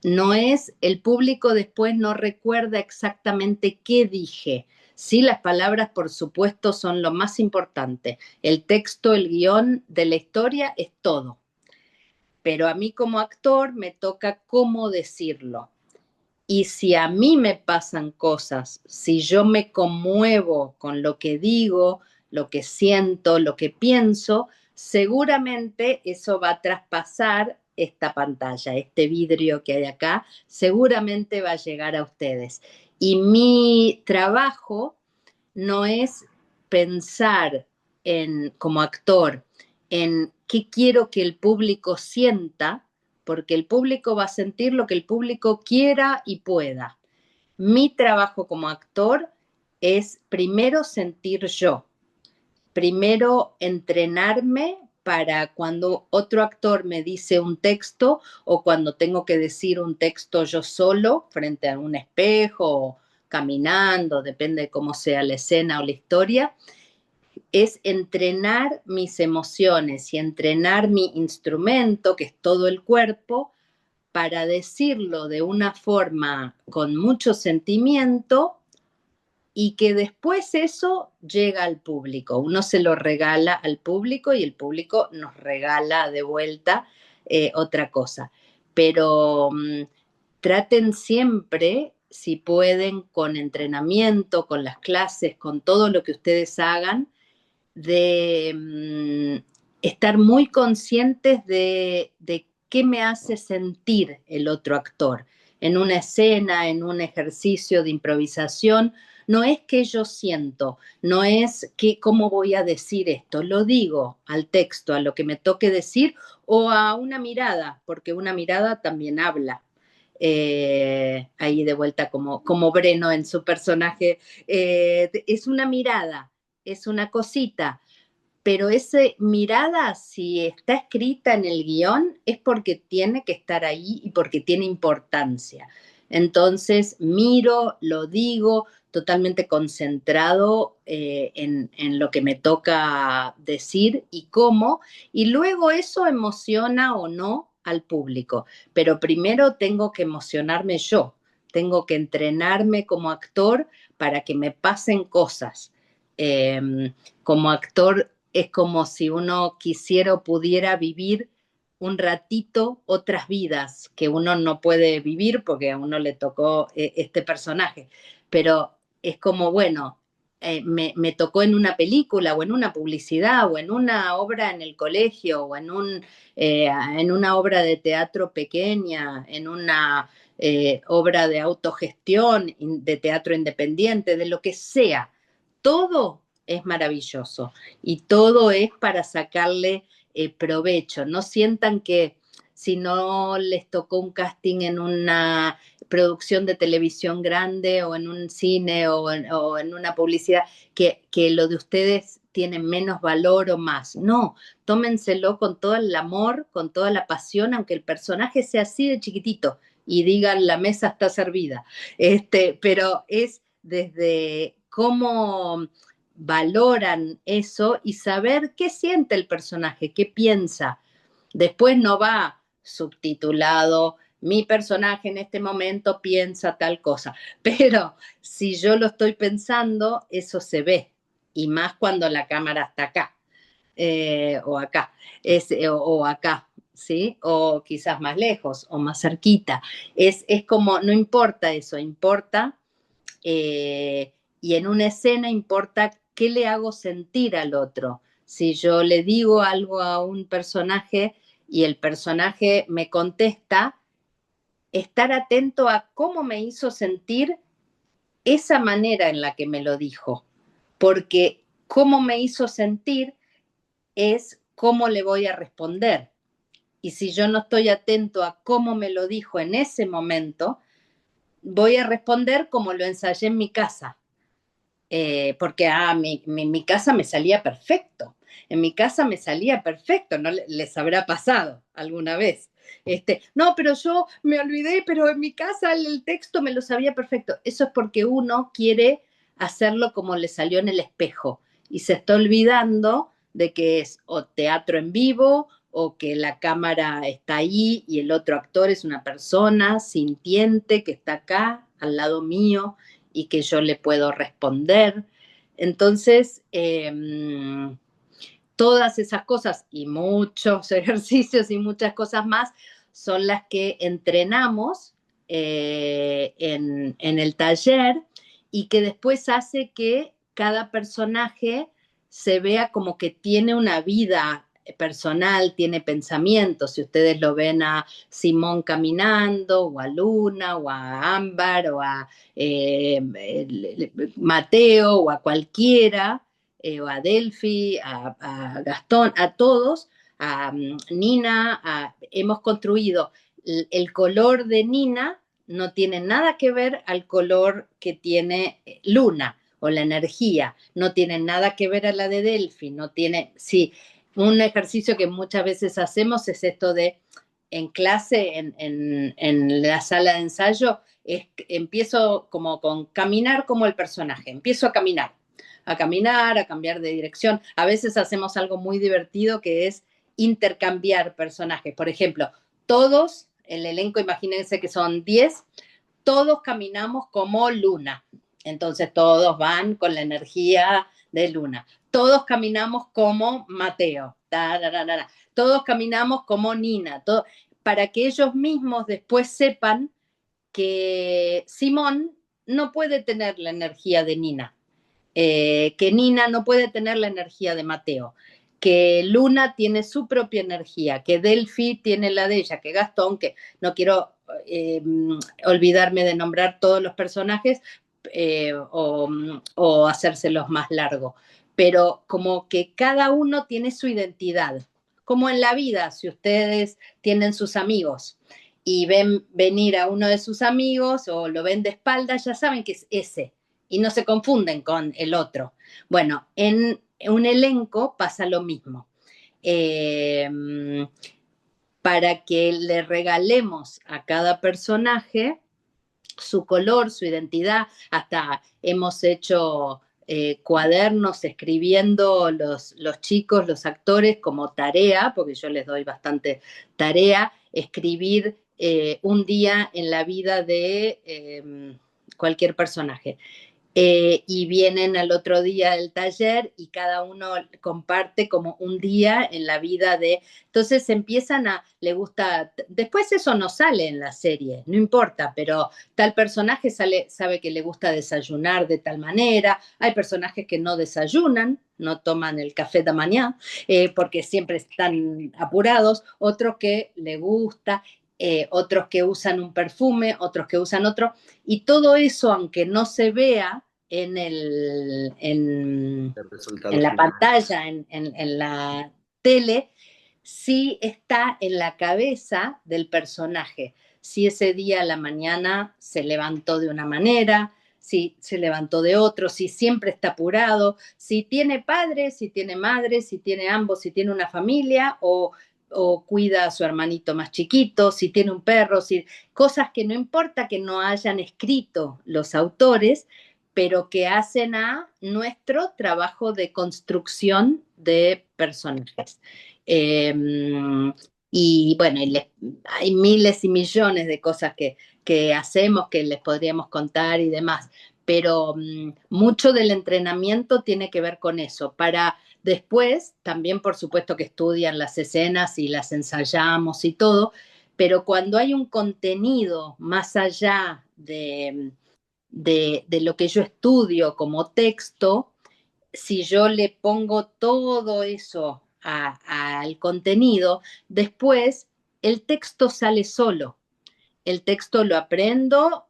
No es, el público después no recuerda exactamente qué dije. Sí, las palabras, por supuesto, son lo más importante. El texto, el guión de la historia es todo. Pero a mí como actor me toca cómo decirlo. Y si a mí me pasan cosas, si yo me conmuevo con lo que digo, lo que siento, lo que pienso, seguramente eso va a traspasar esta pantalla, este vidrio que hay acá, seguramente va a llegar a ustedes. Y mi trabajo no es pensar como actor en qué quiero que el público sienta, porque el público va a sentir lo que el público quiera y pueda. Mi trabajo como actor es primero sentir yo, primero entrenarme para cuando otro actor me dice un texto o cuando tengo que decir un texto yo solo frente a un espejo o caminando, depende de cómo sea la escena o la historia, es entrenar mis emociones y entrenar mi instrumento, que es todo el cuerpo, para decirlo de una forma con mucho sentimiento y que después eso llega al público. Uno se lo regala al público y el público nos regala de vuelta otra cosa. Pero traten siempre, si pueden, con entrenamiento, con las clases, con todo lo que ustedes hagan, de estar muy conscientes de qué me hace sentir el otro actor. En una escena, en un ejercicio de improvisación, no es que yo siento, no es que cómo voy a decir esto, lo digo al texto, a lo que me toque decir o a una mirada, porque una mirada también habla. Ahí de vuelta como Breno en su personaje, es una mirada, es una cosita, pero esa mirada, si está escrita en el guión, es porque tiene que estar ahí y porque tiene importancia. Entonces, miro, lo digo, totalmente concentrado en lo que me toca decir y cómo, y luego eso emociona o no al público. Pero primero tengo que emocionarme yo, tengo que entrenarme como actor para que me pasen cosas. Como actor es como si uno quisiera o pudiera vivir un ratito otras vidas que uno no puede vivir porque a uno le tocó este personaje. Pero es como, bueno, me tocó en una película o en una publicidad o en una obra en el colegio o en una obra de teatro pequeña, en una obra de autogestión, de teatro independiente, de lo que sea. Todo es maravilloso y todo es para sacarle provecho. No sientan que si no les tocó un casting en una producción de televisión grande o en un cine o en una publicidad, que lo de ustedes tiene menos valor o más. No, tómenselo con todo el amor, con toda la pasión, aunque el personaje sea así de chiquitito y digan la mesa está servida. Pero es desde cómo valoran eso y saber qué siente el personaje, qué piensa. Después no va subtitulado, mi personaje en este momento piensa tal cosa, pero si yo lo estoy pensando, eso se ve, y más cuando la cámara está acá o acá, o acá. ¿Sí? O quizás más lejos o más cerquita. Es como, no importa eso, importa y en una escena importa qué le hago sentir al otro. Si yo le digo algo a un personaje y el personaje me contesta, estar atento a cómo me hizo sentir esa manera en la que me lo dijo, porque cómo me hizo sentir es cómo le voy a responder. Y si yo no estoy atento a cómo me lo dijo en ese momento, voy a responder como lo ensayé en mi casa. Porque mi casa me salía perfecto. En mi casa me salía perfecto, ¿no les habrá pasado alguna vez? No, pero yo me olvidé, pero en mi casa el texto me lo sabía perfecto. Eso es porque uno quiere hacerlo como le salió en el espejo y se está olvidando de que es o teatro en vivo o que la cámara está ahí y el otro actor es una persona sintiente que está acá al lado mío y que yo le puedo responder. Entonces, todas esas cosas y muchos ejercicios y muchas cosas más son las que entrenamos en el taller y que después hace que cada personaje se vea como que tiene una vida personal, tiene pensamientos. Si ustedes lo ven a Simón caminando, o a Luna, o a Ámbar, o a Mateo, o a cualquiera, o a Delphi, a Gastón, a todos, a Nina, hemos construido el color de Nina no tiene nada que ver al color que tiene Luna o la energía, no tiene nada que ver a la de Delphi, no tiene, sí, un ejercicio que muchas veces hacemos es esto de en clase, en la sala de ensayo, empiezo como con caminar como el personaje, empiezo a caminar, a cambiar de dirección. A veces hacemos algo muy divertido que es intercambiar personajes. Por ejemplo, todos el elenco, imagínense que son 10, todos caminamos como Luna. Entonces todos van con la energía de Luna. Todos caminamos como Mateo. Todos caminamos como Nina. Para que ellos mismos después sepan que Simón no puede tener la energía de Nina, que Nina no puede tener la energía de Mateo, que Luna tiene su propia energía, que Delphi tiene la de ella, que Gastón, que no quiero olvidarme de nombrar todos los personajes o hacérselos más largos, pero como que cada uno tiene su identidad, como en la vida, si ustedes tienen sus amigos y ven venir a uno de sus amigos o lo ven de espaldas, ya saben que es ese y no se confunden con el otro. Bueno, en un elenco pasa lo mismo. Eh, para que le regalemos a cada personaje su color, su identidad, hasta hemos hecho cuadernos escribiendo los chicos, los actores, como tarea, porque yo les doy bastante tarea, escribir un día en la vida de cualquier personaje. Y vienen al otro día del taller y cada uno comparte como un día en la vida de... Entonces empiezan le gusta, después eso no sale en la serie, no importa, pero tal personaje sabe que le gusta desayunar de tal manera, hay personajes que no desayunan, no toman el café de mañana, porque siempre están apurados, otros que le gusta, otros que usan un perfume, otros que usan otro, y todo eso, aunque no se vea El en resultado la final. pantalla, en la tele, sí está en la cabeza del personaje. Si ese día a la mañana se levantó de una manera, si se levantó de otro, si siempre está apurado, si tiene padres, si tiene madre, si tiene ambos, si tiene una familia o cuida a su hermanito más chiquito, si tiene un perro, cosas que no importa que no hayan escrito los autores, pero que hacen a nuestro trabajo de construcción de personajes. Eh, y bueno, hay miles y millones de cosas que hacemos, que les podríamos contar y demás, pero mucho del entrenamiento tiene que ver con eso, para después, también por supuesto que estudian las escenas y las ensayamos y todo, pero cuando hay un contenido más allá de lo que yo estudio como texto, si yo le pongo todo eso al contenido, después el texto sale solo. El texto lo aprendo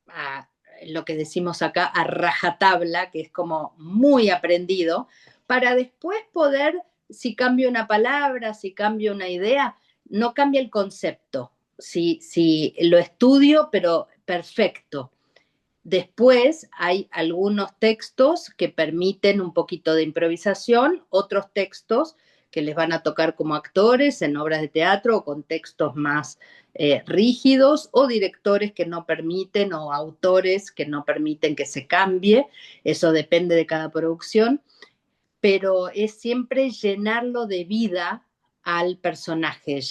a lo que decimos acá, a rajatabla, que es como muy aprendido, para después poder, si cambio una palabra, si cambio una idea, no cambia el concepto. Si lo estudio, pero perfecto. Después hay algunos textos que permiten un poquito de improvisación, otros textos que les van a tocar como actores en obras de teatro o con textos más rígidos o directores que no permiten o autores que no permiten que se cambie. Eso depende de cada producción, pero es siempre llenarlo de vida al personaje,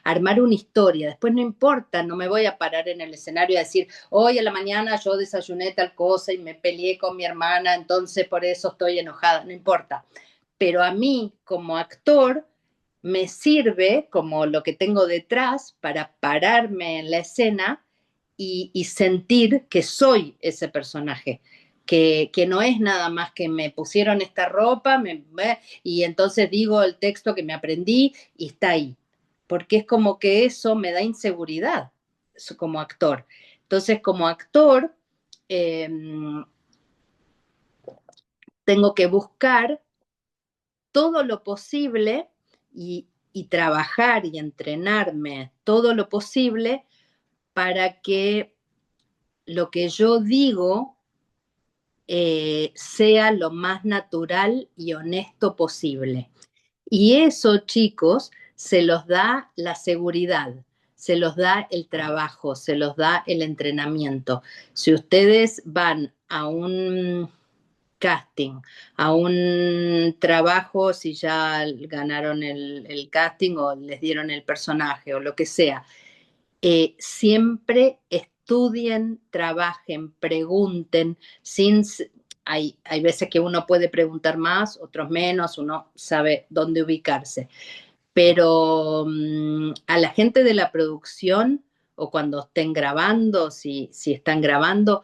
armar una historia. Después no importa, no me voy a parar en el escenario a decir, hoy a la mañana yo desayuné tal cosa y me peleé con mi hermana, entonces por eso estoy enojada, no importa. Pero a mí como actor me sirve como lo que tengo detrás para pararme en la escena y sentir que soy ese personaje, que no es nada más que me pusieron esta ropa y entonces digo el texto que me aprendí y está ahí, porque es como que eso me da inseguridad como actor. Entonces, como actor, eh, tengo que buscar todo lo posible y trabajar y entrenarme todo lo posible para que lo que yo digo sea lo más natural y honesto posible. Y eso, chicos, se los da la seguridad, se los da el trabajo, se los da el entrenamiento. Si ustedes van a un casting, a un trabajo, si ya ganaron el casting o les dieron el personaje o lo que sea, Siempre estudien, trabajen, pregunten, sin... Hay veces que uno puede preguntar más, otros menos, uno sabe dónde ubicarse, pero a la gente de la producción o cuando estén grabando, si están grabando,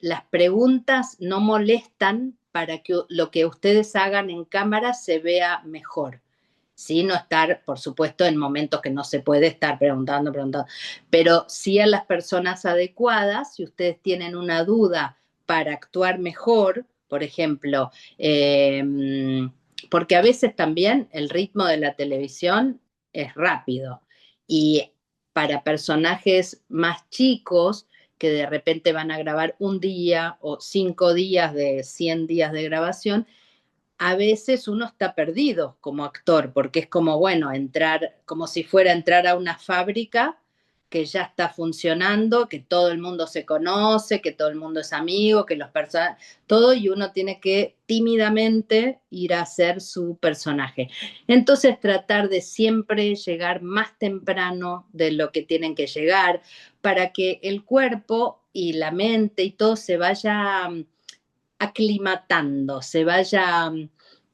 las preguntas no molestan para que lo que ustedes hagan en cámara se vea mejor. Sí, no estar, por supuesto, en momentos que no se puede estar preguntando, pero sí a las personas adecuadas, si ustedes tienen una duda para actuar mejor, por ejemplo, porque a veces también el ritmo de la televisión es rápido y para personajes más chicos que de repente van a grabar un día o 5 días de 100 días de grabación, a veces uno está perdido como actor, porque es como, bueno, entrar, como si fuera entrar a una fábrica que ya está funcionando, que todo el mundo se conoce, que todo el mundo es amigo, que los personajes, todo, y uno tiene que tímidamente ir a hacer su personaje. Entonces tratar de siempre llegar más temprano de lo que tienen que llegar, para que el cuerpo y la mente y todo se vaya aclimatando, se vaya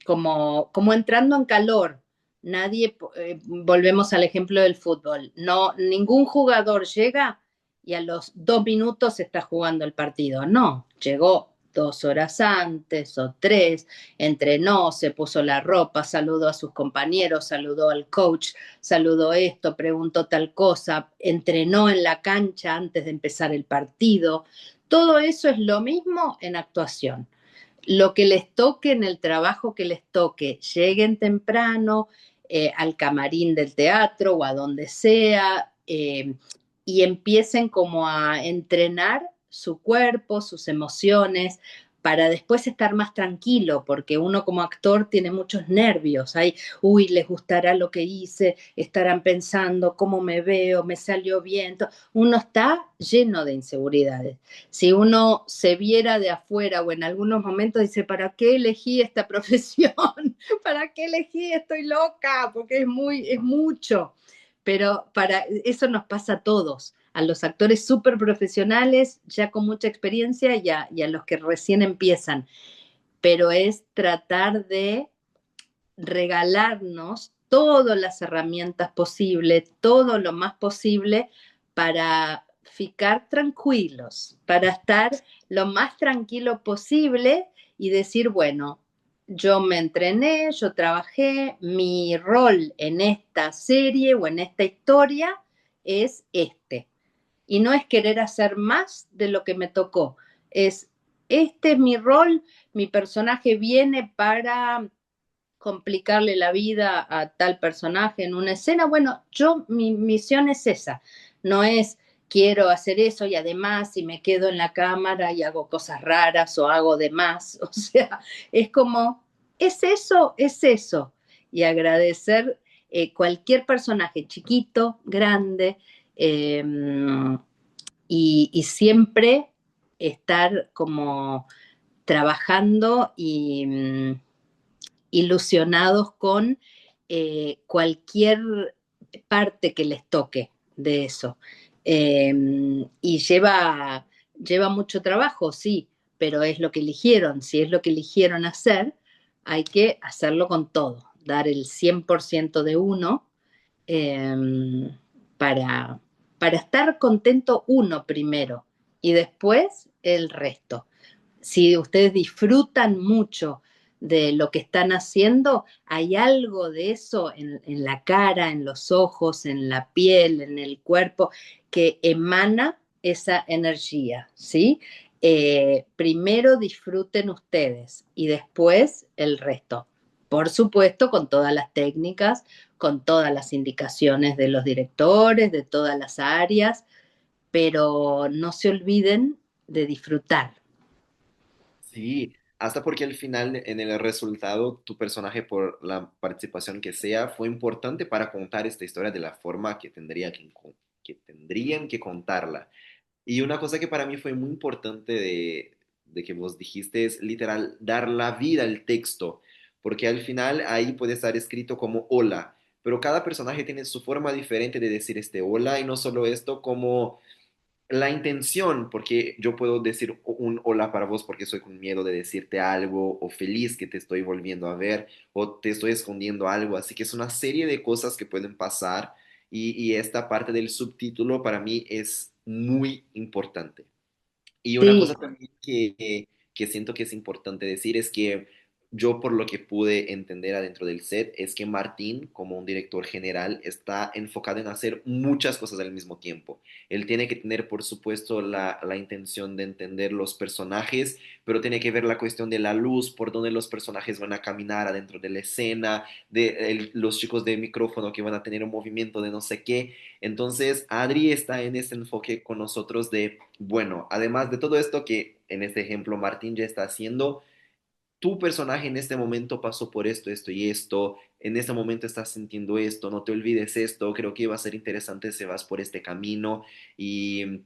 como entrando en calor. Nadie, volvemos al ejemplo del fútbol, no, ningún jugador llega y a los 2 minutos está jugando el partido. No, llegó 2 horas antes o tres, entrenó, se puso la ropa, saludó a sus compañeros, saludó al coach, saludó esto, preguntó tal cosa, entrenó en la cancha antes de empezar el partido. Todo eso es lo mismo en actuación. Lo que les toque en el trabajo que les toque, lleguen temprano al camarín del teatro o a donde sea, y empiecen como a entrenar su cuerpo, sus emociones, para después estar más tranquilo, porque uno como actor tiene muchos nervios. Hay, uy, les gustará lo que hice, estarán pensando cómo me veo, me salió bien. Uno está lleno de inseguridades. Si uno se viera de afuera o en algunos momentos dice, ¿para qué elegí esta profesión? ¿Para qué elegí? Estoy loca, porque es mucho. Pero para eso nos pasa a todos, a los actores súper profesionales, ya con mucha experiencia, y a los que recién empiezan. Pero es tratar de regalarnos todas las herramientas posibles, todo lo más posible para ficar tranquilos, para estar lo más tranquilo posible y decir, bueno, yo me entrené, yo trabajé, mi rol en esta serie o en esta historia es este. Y no es querer hacer más de lo que me tocó, es, este es mi rol, mi personaje viene para complicarle la vida a tal personaje en una escena. Bueno, mi misión es esa, no es quiero hacer eso y además si me quedo en la cámara y hago cosas raras o hago de más, o sea, es como, es eso, es eso. Y agradecer cualquier personaje, chiquito, grande, eh, y siempre estar como trabajando y ilusionados con cualquier parte que les toque de eso. Eh, y lleva mucho trabajo, sí, pero es lo que eligieron. Si es lo que eligieron hacer, hay que hacerlo con todo, dar el 100% de uno eh, para, para estar contento uno primero y después el resto. Si ustedes disfrutan mucho de lo que están haciendo, hay algo de eso en la cara, en los ojos, en la piel, en el cuerpo, que emana esa energía, ¿sí? Primero disfruten ustedes y después el resto. Por supuesto, con todas las técnicas, con todas las indicaciones de los directores, de todas las áreas, pero no se olviden de disfrutar. Sí, hasta porque al final, en el resultado, tu personaje, por la participación que sea, fue importante para contar esta historia de la forma que tendrían que contarla. Y una cosa que para mí fue muy importante de que vos dijiste es literal dar la vida al texto, porque al final ahí puede estar escrito como hola, pero cada personaje tiene su forma diferente de decir este hola y no solo esto, como la intención, porque yo puedo decir un hola para vos porque estoy con miedo de decirte algo, o feliz que te estoy volviendo a ver, o te estoy escondiendo algo, así que es una serie de cosas que pueden pasar y esta parte del subtítulo para mí es muy importante. Y una cosa Sí, también que siento que es importante decir es que yo por lo que pude entender adentro del set es que Martín, como un director general, está enfocado en hacer muchas cosas al mismo tiempo. Él tiene que tener, por supuesto, la intención de entender los personajes, pero tiene que ver la cuestión de la luz, por dónde los personajes van a caminar adentro de la escena, de los chicos de micrófono que van a tener un movimiento de no sé qué. Entonces, Adri está en ese enfoque con nosotros de, bueno, además de todo esto que en este ejemplo Martín ya está haciendo, tu personaje en este momento pasó por esto, esto y esto, en este momento estás sintiendo esto, no te olvides esto, creo que va a ser interesante si vas por este camino y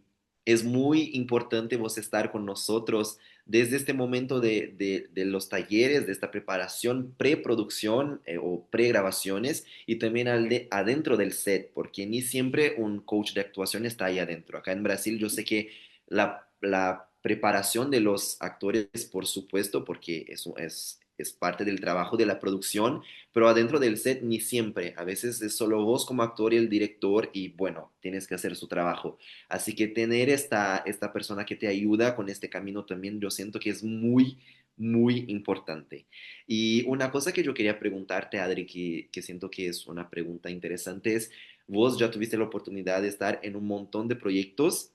es muy importante vos estar con nosotros desde este momento de los talleres, de esta preparación, preproducción o pregrabaciones y también adentro del set, porque ni siempre un coach de actuación está ahí adentro. Acá en Brasil yo sé que la preparación de los actores, por supuesto, porque eso es parte del trabajo de la producción, pero adentro del set ni siempre. A veces es solo vos como actor y el director y bueno, tienes que hacer su trabajo. Así que tener esta persona que te ayuda con este camino también, yo siento que es muy, muy importante. Y una cosa que yo quería preguntarte, Adri, que siento que es una pregunta interesante, es, vos ya tuviste la oportunidad de estar en un montón de proyectos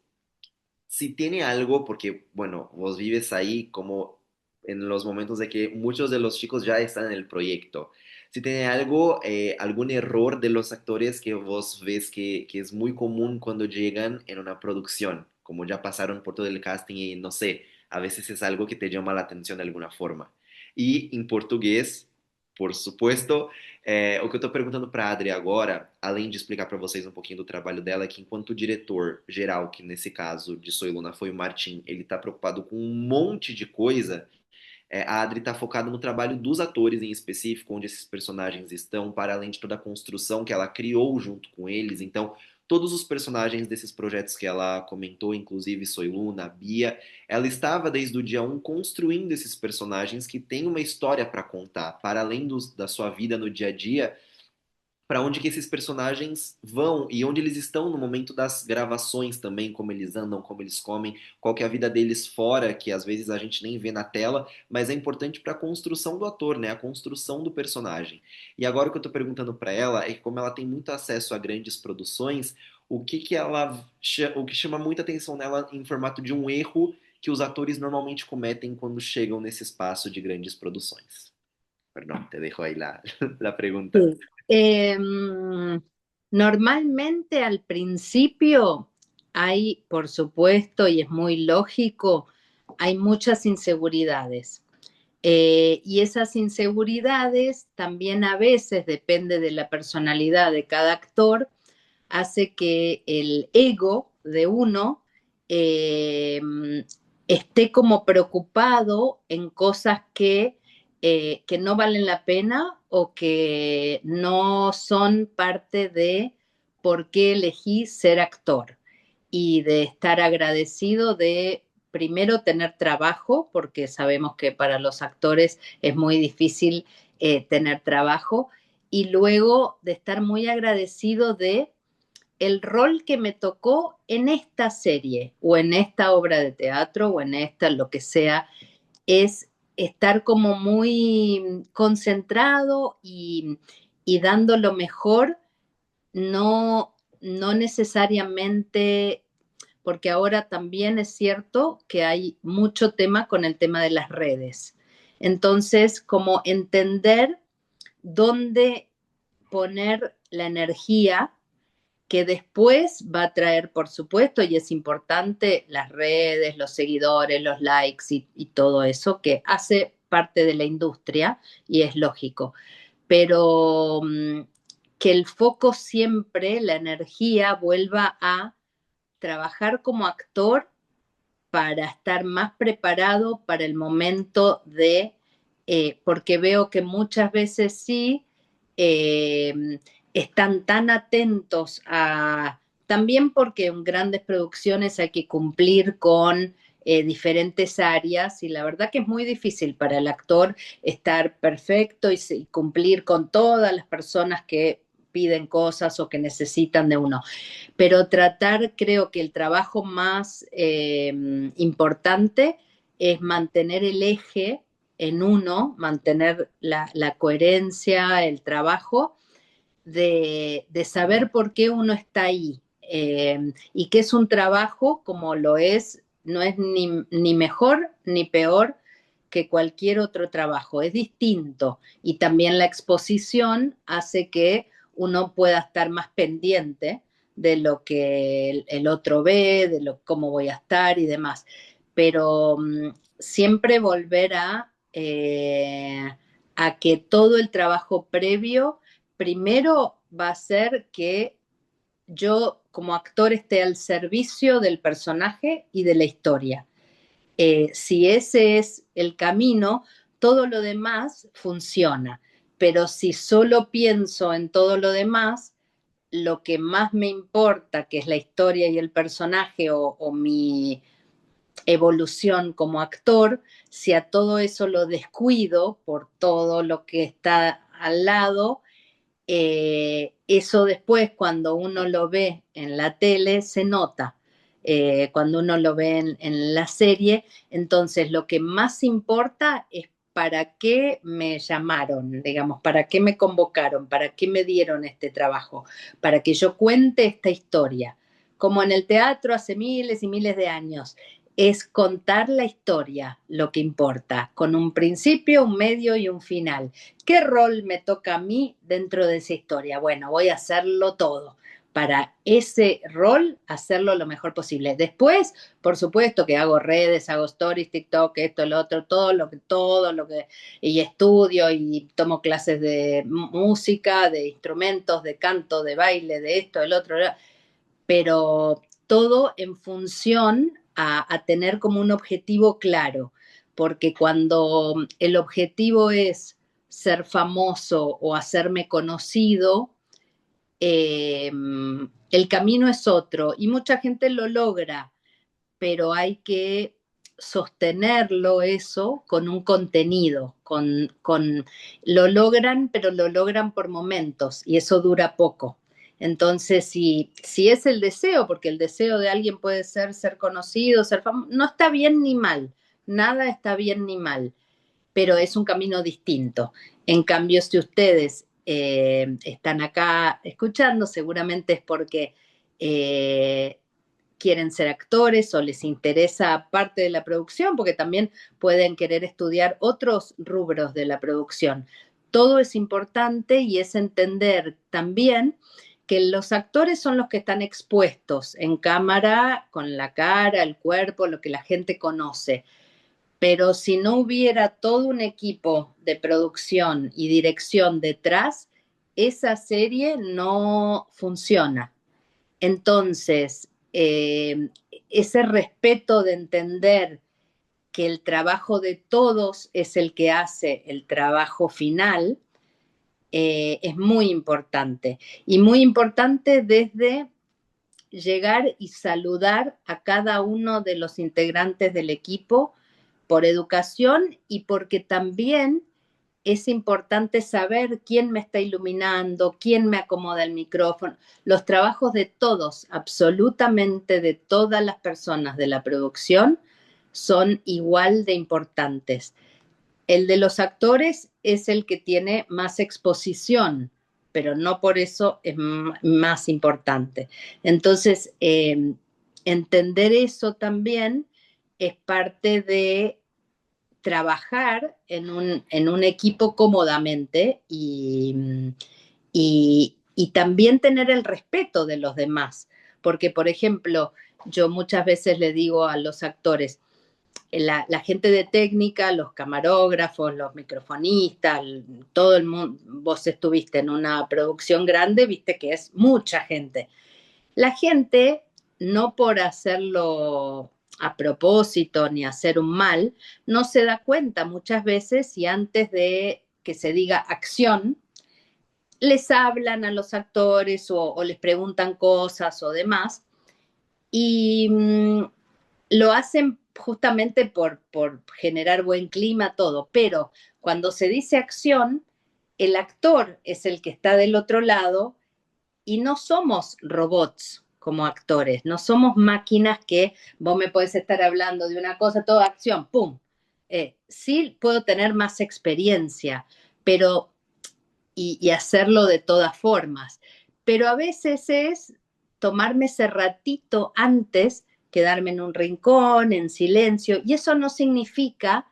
si tiene algo, porque, bueno, vos vives ahí como en los momentos de que muchos de los chicos ya están en el proyecto. Si tiene algo, algún error de los actores que vos ves que es muy común cuando llegan en una producción, como ya pasaron por todo el casting y no sé, a veces es algo que te llama la atención de alguna forma. Y en português, por supuesto, o que eu estou perguntando para a Adri agora, além de explicar para vocês um pouquinho do trabalho dela, é que enquanto diretor geral, que nesse caso de Soy Luna foi o Martin, ele está preocupado com um monte de coisa, a Adri está focada no trabalho dos atores em específico, onde esses personagens estão, para além de toda a construção que ela criou junto com eles. Então, todos os personagens desses projetos que ela comentou, inclusive Soy Luna, Bia, ela estava desde o dia um construindo esses personagens que têm uma história para contar, para além da sua vida no dia a dia, para onde que esses personagens vão e onde eles estão no momento das gravações também, como eles andam, como eles comem, qual que é a vida deles fora, que às vezes a gente nem vê na tela, mas é importante para a construção do ator, né? A construção do personagem. E agora o que eu estou perguntando para ela é que como ela tem muito acesso a grandes produções, o que chama muita atenção nela em formato de um erro que os atores normalmente cometem quando chegam nesse espaço de grandes produções. Perdão, te dejo aí la pregunta. sí. Normalmente al principio hay, por supuesto, y es muy lógico, hay muchas inseguridades. Y esas inseguridades también a veces, depende de la personalidad de cada actor, hace que el ego de uno eh, esté como preocupado en cosas que no valen la pena o que no son parte de por qué elegí ser actor y de estar agradecido de primero tener trabajo, porque sabemos que para los actores es muy difícil tener trabajo, y luego de estar muy agradecido de el rol que me tocó en esta serie o en esta obra de teatro o en esta, lo que sea, es estar como muy concentrado y dando lo mejor, no necesariamente, porque ahora también es cierto que hay mucho tema con el tema de las redes. Entonces, como entender dónde poner la energía que después va a traer, por supuesto, y es importante, las redes, los seguidores, los likes y todo eso que hace parte de la industria y es lógico. Pero que el foco siempre, la energía, vuelva a trabajar como actor para estar más preparado para el momento porque veo que muchas veces sí, eh, están tan atentos a, también porque en grandes producciones hay que cumplir con diferentes áreas y la verdad que es muy difícil para el actor estar perfecto y cumplir con todas las personas que piden cosas o que necesitan de uno. Pero tratar, creo que el trabajo más importante es mantener el eje en uno, mantener la coherencia, el trabajo de saber por qué uno está ahí y que es un trabajo como lo es, no es ni mejor ni peor que cualquier otro trabajo, es distinto y también la exposición hace que uno pueda estar más pendiente de lo que el otro ve, de lo, cómo voy a estar y demás. Pero siempre volver a que todo el trabajo previo primero va a ser que yo como actor esté al servicio del personaje y de la historia. Si ese es el camino, todo lo demás funciona. Pero si solo pienso en todo lo demás, lo que más me importa, que es la historia y el personaje o mi evolución como actor, si a todo eso lo descuido por todo lo que está al lado, eso después cuando uno lo ve en la tele se nota. Cuando uno lo ve en la serie, entonces lo que más importa es para qué me llamaron, digamos, para qué me convocaron, para qué me dieron este trabajo, para que yo cuente esta historia. Como en el teatro hace miles y miles de años, es contar la historia lo que importa, con un principio, un medio y un final. ¿Qué rol me toca a mí dentro de esa historia? Bueno, voy a hacerlo todo para ese rol, hacerlo lo mejor posible. Después, por supuesto que hago redes, hago stories, TikTok, esto, lo otro, todo lo que, y estudio y tomo clases de música, de instrumentos, de canto, de baile, de esto, del otro, pero todo en función a tener como un objetivo claro, porque cuando el objetivo es ser famoso o hacerme conocido, eh, el camino es otro y mucha gente lo logra, pero hay que sostenerlo eso con un contenido, lo logran, pero lo logran por momentos y eso dura poco. Entonces, si es el deseo, porque el deseo de alguien puede ser conocido, ser famoso, no está bien ni mal, nada está bien ni mal, pero es un camino distinto. En cambio, si ustedes están acá escuchando, seguramente es porque quieren ser actores o les interesa parte de la producción, porque también pueden querer estudiar otros rubros de la producción. Todo es importante y es entender también que los actores son los que están expuestos en cámara, con la cara, el cuerpo, lo que la gente conoce. Pero si no hubiera todo un equipo de producción y dirección detrás, esa serie no funciona. Entonces, ese respeto de entender que el trabajo de todos es el que hace el trabajo final, es muy importante. Y muy importante desde llegar y saludar a cada uno de los integrantes del equipo por educación y porque también es importante saber quién me está iluminando, quién me acomoda el micrófono. Los trabajos de todos, absolutamente de todas las personas de la producción, son igual de importantes. El de los actores es el que tiene más exposición, pero no por eso es más importante. Entonces, entender eso también es parte de trabajar en un equipo cómodamente y también tener el respeto de los demás. Porque, por ejemplo, yo muchas veces le digo a los actores, la gente de técnica, los camarógrafos, los microfonistas, todo el mundo, vos estuviste en una producción grande, viste que es mucha gente. La gente, no por hacerlo a propósito ni hacer un mal, no se da cuenta muchas veces y antes de que se diga acción, les hablan a los actores o les preguntan cosas o demás. Y lo hacen justamente por generar buen clima, todo, pero cuando se dice acción, el actor es el que está del otro lado y no somos robots como actores, no somos máquinas que vos me podés estar hablando de una cosa, toda acción, ¡pum! Sí puedo tener más experiencia, pero y hacerlo de todas formas, pero a veces es tomarme ese ratito antes, quedarme en un rincón, en silencio, y eso no significa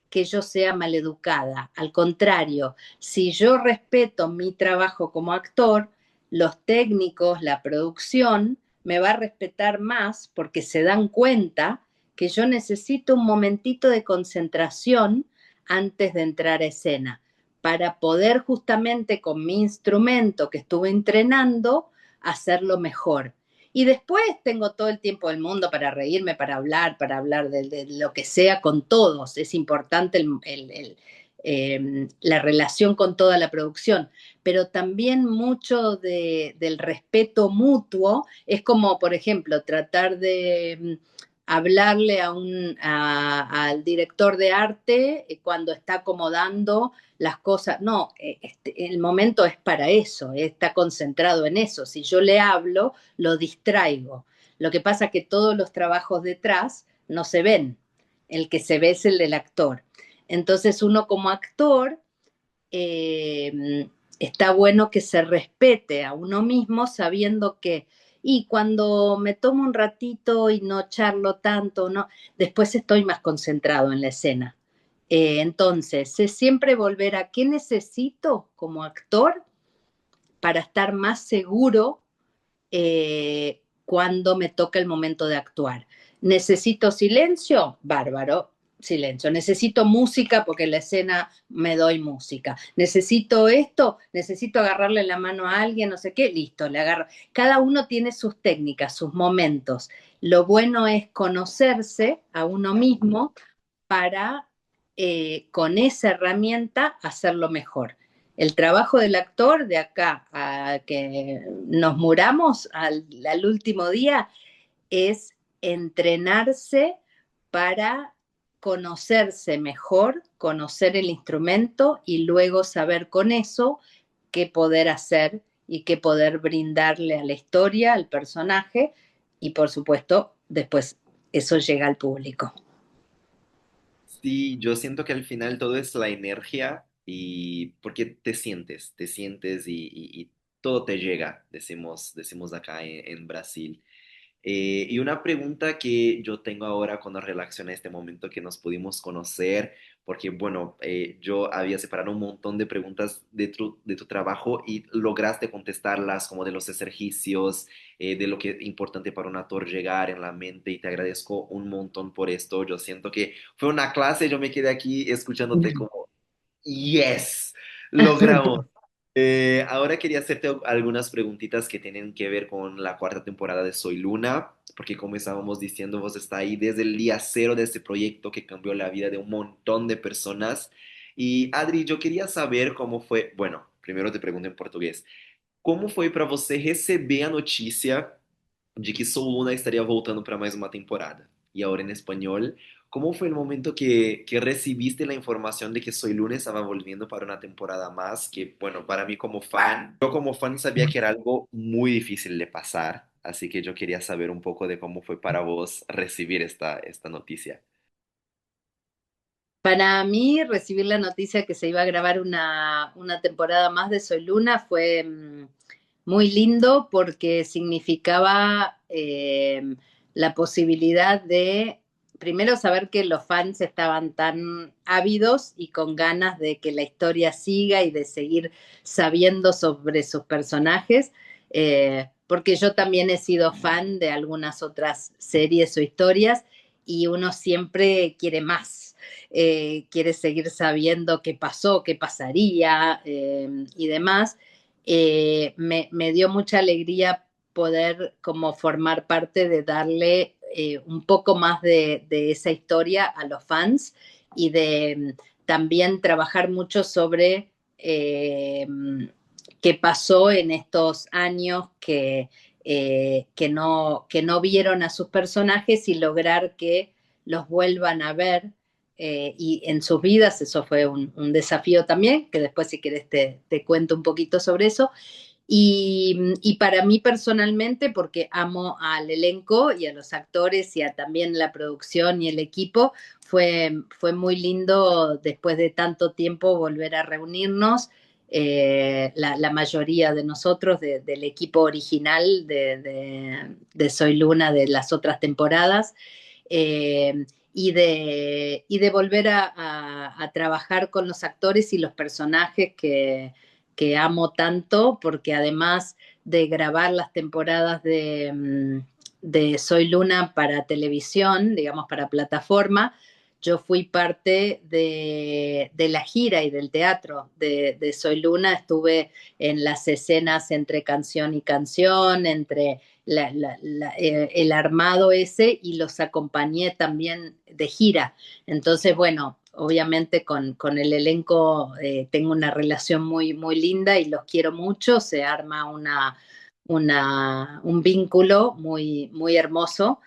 que yo sea maleducada, al contrario, si yo respeto mi trabajo como actor, los técnicos, la producción, me va a respetar más porque se dan cuenta que yo necesito un momentito de concentración antes de entrar a escena para poder justamente con mi instrumento que estuve entrenando hacerlo mejor. Y después tengo todo el tiempo del mundo para reírme, para hablar de lo que sea con todos. Es importante la relación con toda la producción, pero también mucho del respeto mutuo es como, por ejemplo, tratar de hablarle al director de arte cuando está acomodando las cosas. No, el momento es para eso, está concentrado en eso. Si yo le hablo, lo distraigo. Lo que pasa es que todos los trabajos detrás no se ven. El que se ve es el del actor. Entonces uno como actor está bueno que se respete a uno mismo sabiendo que, y cuando me tomo un ratito y no charlo tanto, no, después estoy más concentrado en la escena. Entonces, es siempre volver a qué necesito como actor para estar más seguro cuando me toca el momento de actuar. ¿Necesito silencio? Bárbaro, silencio. Necesito música porque en la escena me doy música. Necesito esto, necesito agarrarle la mano a alguien, no sé qué, listo, le agarro. Cada uno tiene sus técnicas, sus momentos. Lo bueno es conocerse a uno mismo para con esa herramienta hacerlo mejor. El trabajo del actor de acá a que nos muramos al último día es entrenarse para conocerse mejor, conocer el instrumento y luego saber con eso qué poder hacer y qué poder brindarle a la historia, al personaje y por supuesto después eso llega al público. Sí, yo siento que al final todo es la energía y porque te sientes y todo te llega, decimos acá en Brasil. Y una pregunta que yo tengo ahora con relación a este momento que nos pudimos conocer, porque bueno, yo había separado un montón de preguntas de tu trabajo y lograste contestarlas como de los ejercicios, de lo que es importante para un actor llegar en la mente y te agradezco un montón por esto. Yo siento que fue una clase, yo me quedé aquí escuchándote como, yes, logramos. Ahora quería hacerte algunas preguntitas que tienen que ver con la cuarta temporada de Soy Luna, porque como estábamos diciendo, vos está ahí desde el día cero de este proyecto que cambió la vida de un montón de personas. Y Adri, yo quería saber cómo fue, bueno, primero te pregunto en portugués, como foi para você receber a notícia de que Soul Luna estaria voltando para mais uma temporada? E agora em espanhol, como foi o momento que recibiste a informação de que Soy Luna estava volviendo para uma temporada mais? Que, bueno, para mí como fan, yo como fan sabía que era algo muy difícil de pasar, así que yo quería saber un poco de cómo fue para vos recibir esta noticia. Para mí, recibir la noticia que se iba a grabar una temporada más de Soy Luna fue muy lindo porque significaba la posibilidad de, primero, saber que los fans estaban tan ávidos y con ganas de que la historia siga y de seguir sabiendo sobre sus personajes, porque yo también he sido fan de algunas otras series o historias y uno siempre quiere más, quiere seguir sabiendo qué pasó, qué pasaría y demás. Me dio mucha alegría poder como formar parte de darle un poco más de esa historia a los fans y de también trabajar mucho sobre qué pasó en estos años que no vieron a sus personajes y lograr que los vuelvan a ver y en sus vidas. Eso fue un desafío también, que después si querés te cuento un poquito sobre eso. Y para mí personalmente, porque amo al elenco y a los actores y a también la producción y el equipo, fue muy lindo después de tanto tiempo volver a reunirnos. La mayoría de nosotros, del equipo original de Soy Luna de las otras temporadas, y de volver a trabajar con los actores y los personajes que amo tanto, porque además de grabar las temporadas de Soy Luna para televisión, digamos, para plataforma, yo fui parte de la gira y del teatro de Soy Luna. Estuve en las escenas entre canción y canción, entre el armado ese, y los acompañé también de gira. Entonces, bueno, obviamente con el elenco tengo una relación muy linda y los quiero mucho. Se arma un vínculo muy hermoso.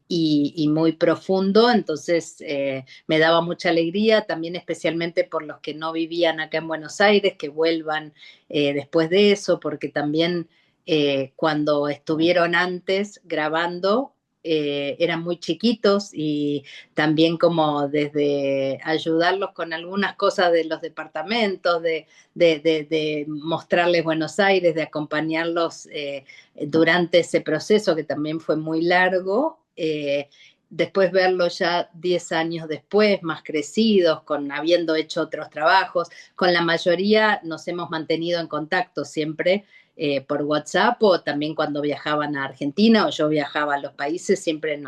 Y muy profundo. Entonces me daba mucha alegría también, especialmente por los que no vivían acá en Buenos Aires, que vuelvan después de eso, porque también cuando estuvieron antes grabando eran muy chiquitos, y también como desde ayudarlos con algunas cosas de los departamentos, de mostrarles Buenos Aires, de acompañarlos durante ese proceso que también fue muy largo. Después verlos ya 10 años después, más crecidos, habiendo hecho otros trabajos, con la mayoría nos hemos mantenido en contacto siempre por WhatsApp, o también cuando viajaban a Argentina o yo viajaba a los países, siempre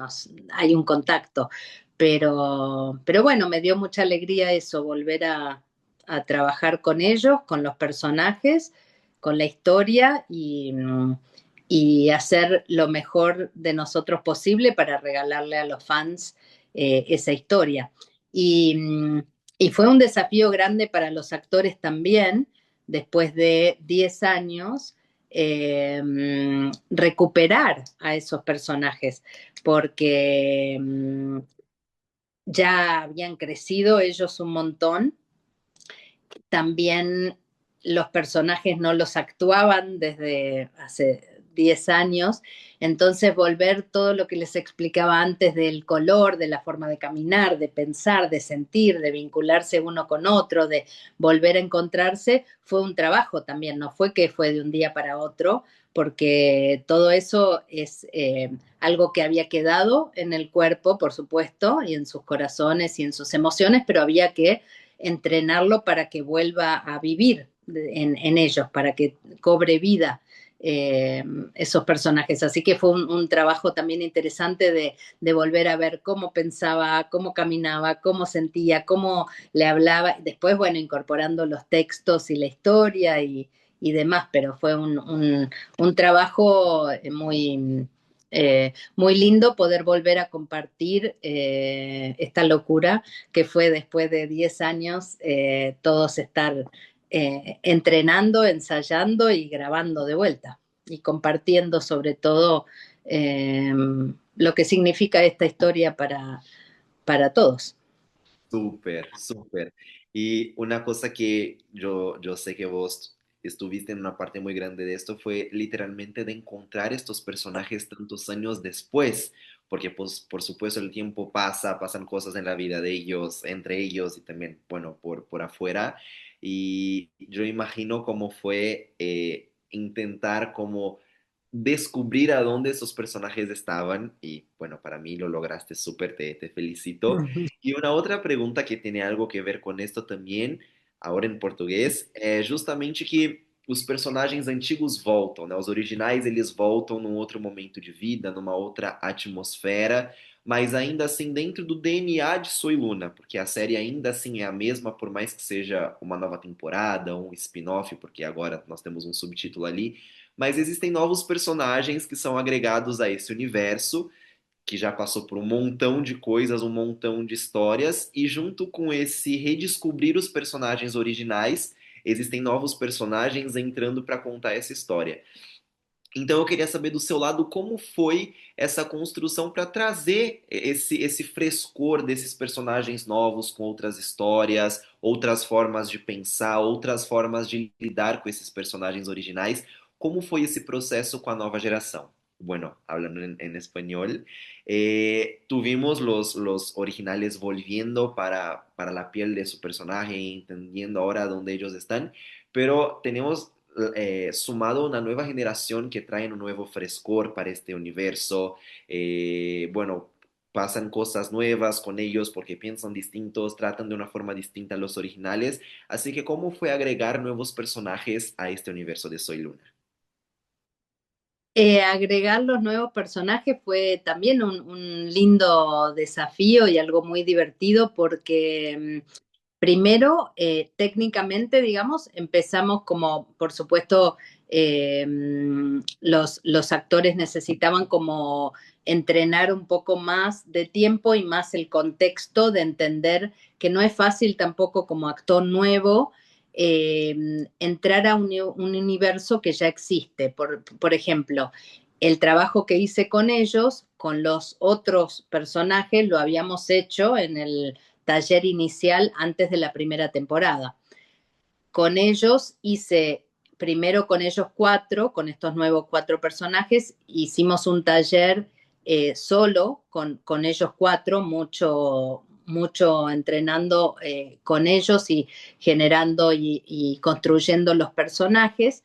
hay un contacto. Pero bueno, me dio mucha alegría eso, volver a trabajar con ellos, con los personajes, con la historia, y hacer lo mejor de nosotros posible para regalarle a los fans esa historia. Y, y fue un desafío grande para los actores también, después de 10 años, recuperar a esos personajes, porque ya habían crecido ellos un montón. También los personajes no los actuaban desde hace 10 años, entonces volver todo lo que les explicaba antes del color, de la forma de caminar, de pensar, de sentir, de vincularse uno con otro, de volver a encontrarse, fue un trabajo también. No fue que fue de un día para otro, porque todo eso es algo que había quedado en el cuerpo, por supuesto, y en sus corazones y en sus emociones, pero había que entrenarlo para que vuelva a vivir en ellos, para que cobre vida esos personajes. Así que fue un trabajo también interesante de volver a ver cómo pensaba, cómo caminaba, cómo sentía, cómo le hablaba. Después, bueno, incorporando los textos y la historia y demás, pero fue un trabajo muy lindo poder volver a compartir esta locura que fue, después de 10 años, todos estar entrenando, ensayando y grabando de vuelta, y compartiendo sobre todo lo que significa esta historia para todos. Súper, súper. Y una cosa que yo sé que vos estuviste en una parte muy grande de esto fue literalmente de encontrar estos personajes tantos años después, porque pues por supuesto el tiempo pasa, pasan cosas en la vida de ellos, entre ellos y también, bueno, por afuera. Y yo imagino cómo fue intentar como descubrir a dónde esos personajes estaban y bueno, para mí lo lograste súper, te felicito. E uma outra pergunta que tem algo que ver com esto também, agora em português, é justamente que os personagens antigos voltam, né? Os originais eles voltam num outro momento de vida, numa outra atmosfera, mas ainda assim dentro do DNA de Soy Luna, porque a série ainda assim é a mesma, por mais que seja uma nova temporada, um spin-off, porque agora nós temos um subtítulo ali, mas existem novos personagens que são agregados a esse universo que já passou por um montão de coisas, um montão de histórias, e junto com esse redescobrir os personagens originais, existem novos personagens entrando para contar essa história. Então eu queria saber do seu lado como foi essa construção para trazer esse frescor desses personagens novos com outras histórias, outras formas de pensar, outras formas de lidar com esses personagens originais. ¿Cómo fue ese proceso con la nueva generación? Bueno, hablando en español, tuvimos los originales volviendo para la piel de su personaje, entendiendo ahora dónde ellos están, pero tenemos sumado una nueva generación que trae un nuevo frescor para este universo. Bueno, pasan cosas nuevas con ellos porque piensan distintos, tratan de una forma distinta a los originales. Así que, ¿cómo fue agregar nuevos personajes a este universo de Soy Luna? Agregar los nuevos personajes fue también un lindo desafío y algo muy divertido porque primero, técnicamente, digamos, empezamos como, por supuesto, los actores necesitaban como entrenar un poco más de tiempo y más el contexto de entender que no es fácil tampoco como actor nuevo entrar a un universo que ya existe. Por ejemplo, el trabajo que hice con ellos, con los otros personajes, lo habíamos hecho en el taller inicial antes de la primera temporada. Con ellos hice, primero con ellos cuatro, con estos nuevos cuatro personajes, hicimos un taller solo con ellos cuatro, mucho entrenando con ellos y generando y construyendo los personajes.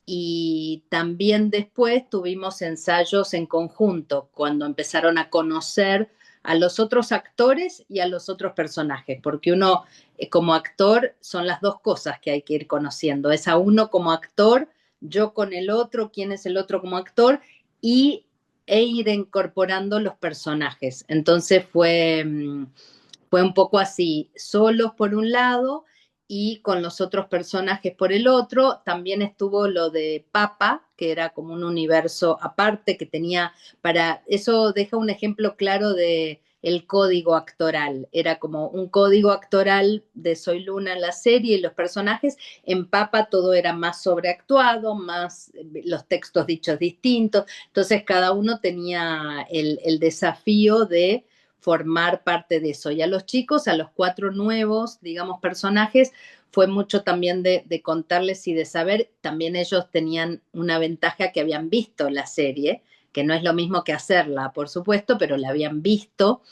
Y también después tuvimos ensayos en conjunto, cuando empezaron a conocer a los otros actores y a los otros personajes, porque uno como actor son las dos cosas que hay que ir conociendo, es a uno como actor, yo con el otro, quién es el otro como actor, y, e ir incorporando los personajes. Entonces fue un poco así, solos por un lado y con los otros personajes por el otro. También estuvo lo de Papa, que era como un universo aparte que tenía para, eso deja un ejemplo claro de el código actoral. Era como un código actoral de Soy Luna en la serie y los personajes. En Papa todo era más sobreactuado, más los textos dichos distintos. Entonces cada uno tenía el desafío de formar parte de eso. Y a los chicos, a los cuatro nuevos, digamos, personajes, fue mucho también de contarles y de saber. También ellos tenían una ventaja que habían visto la serie, que no es lo mismo que hacerla, por supuesto, pero la habían visto.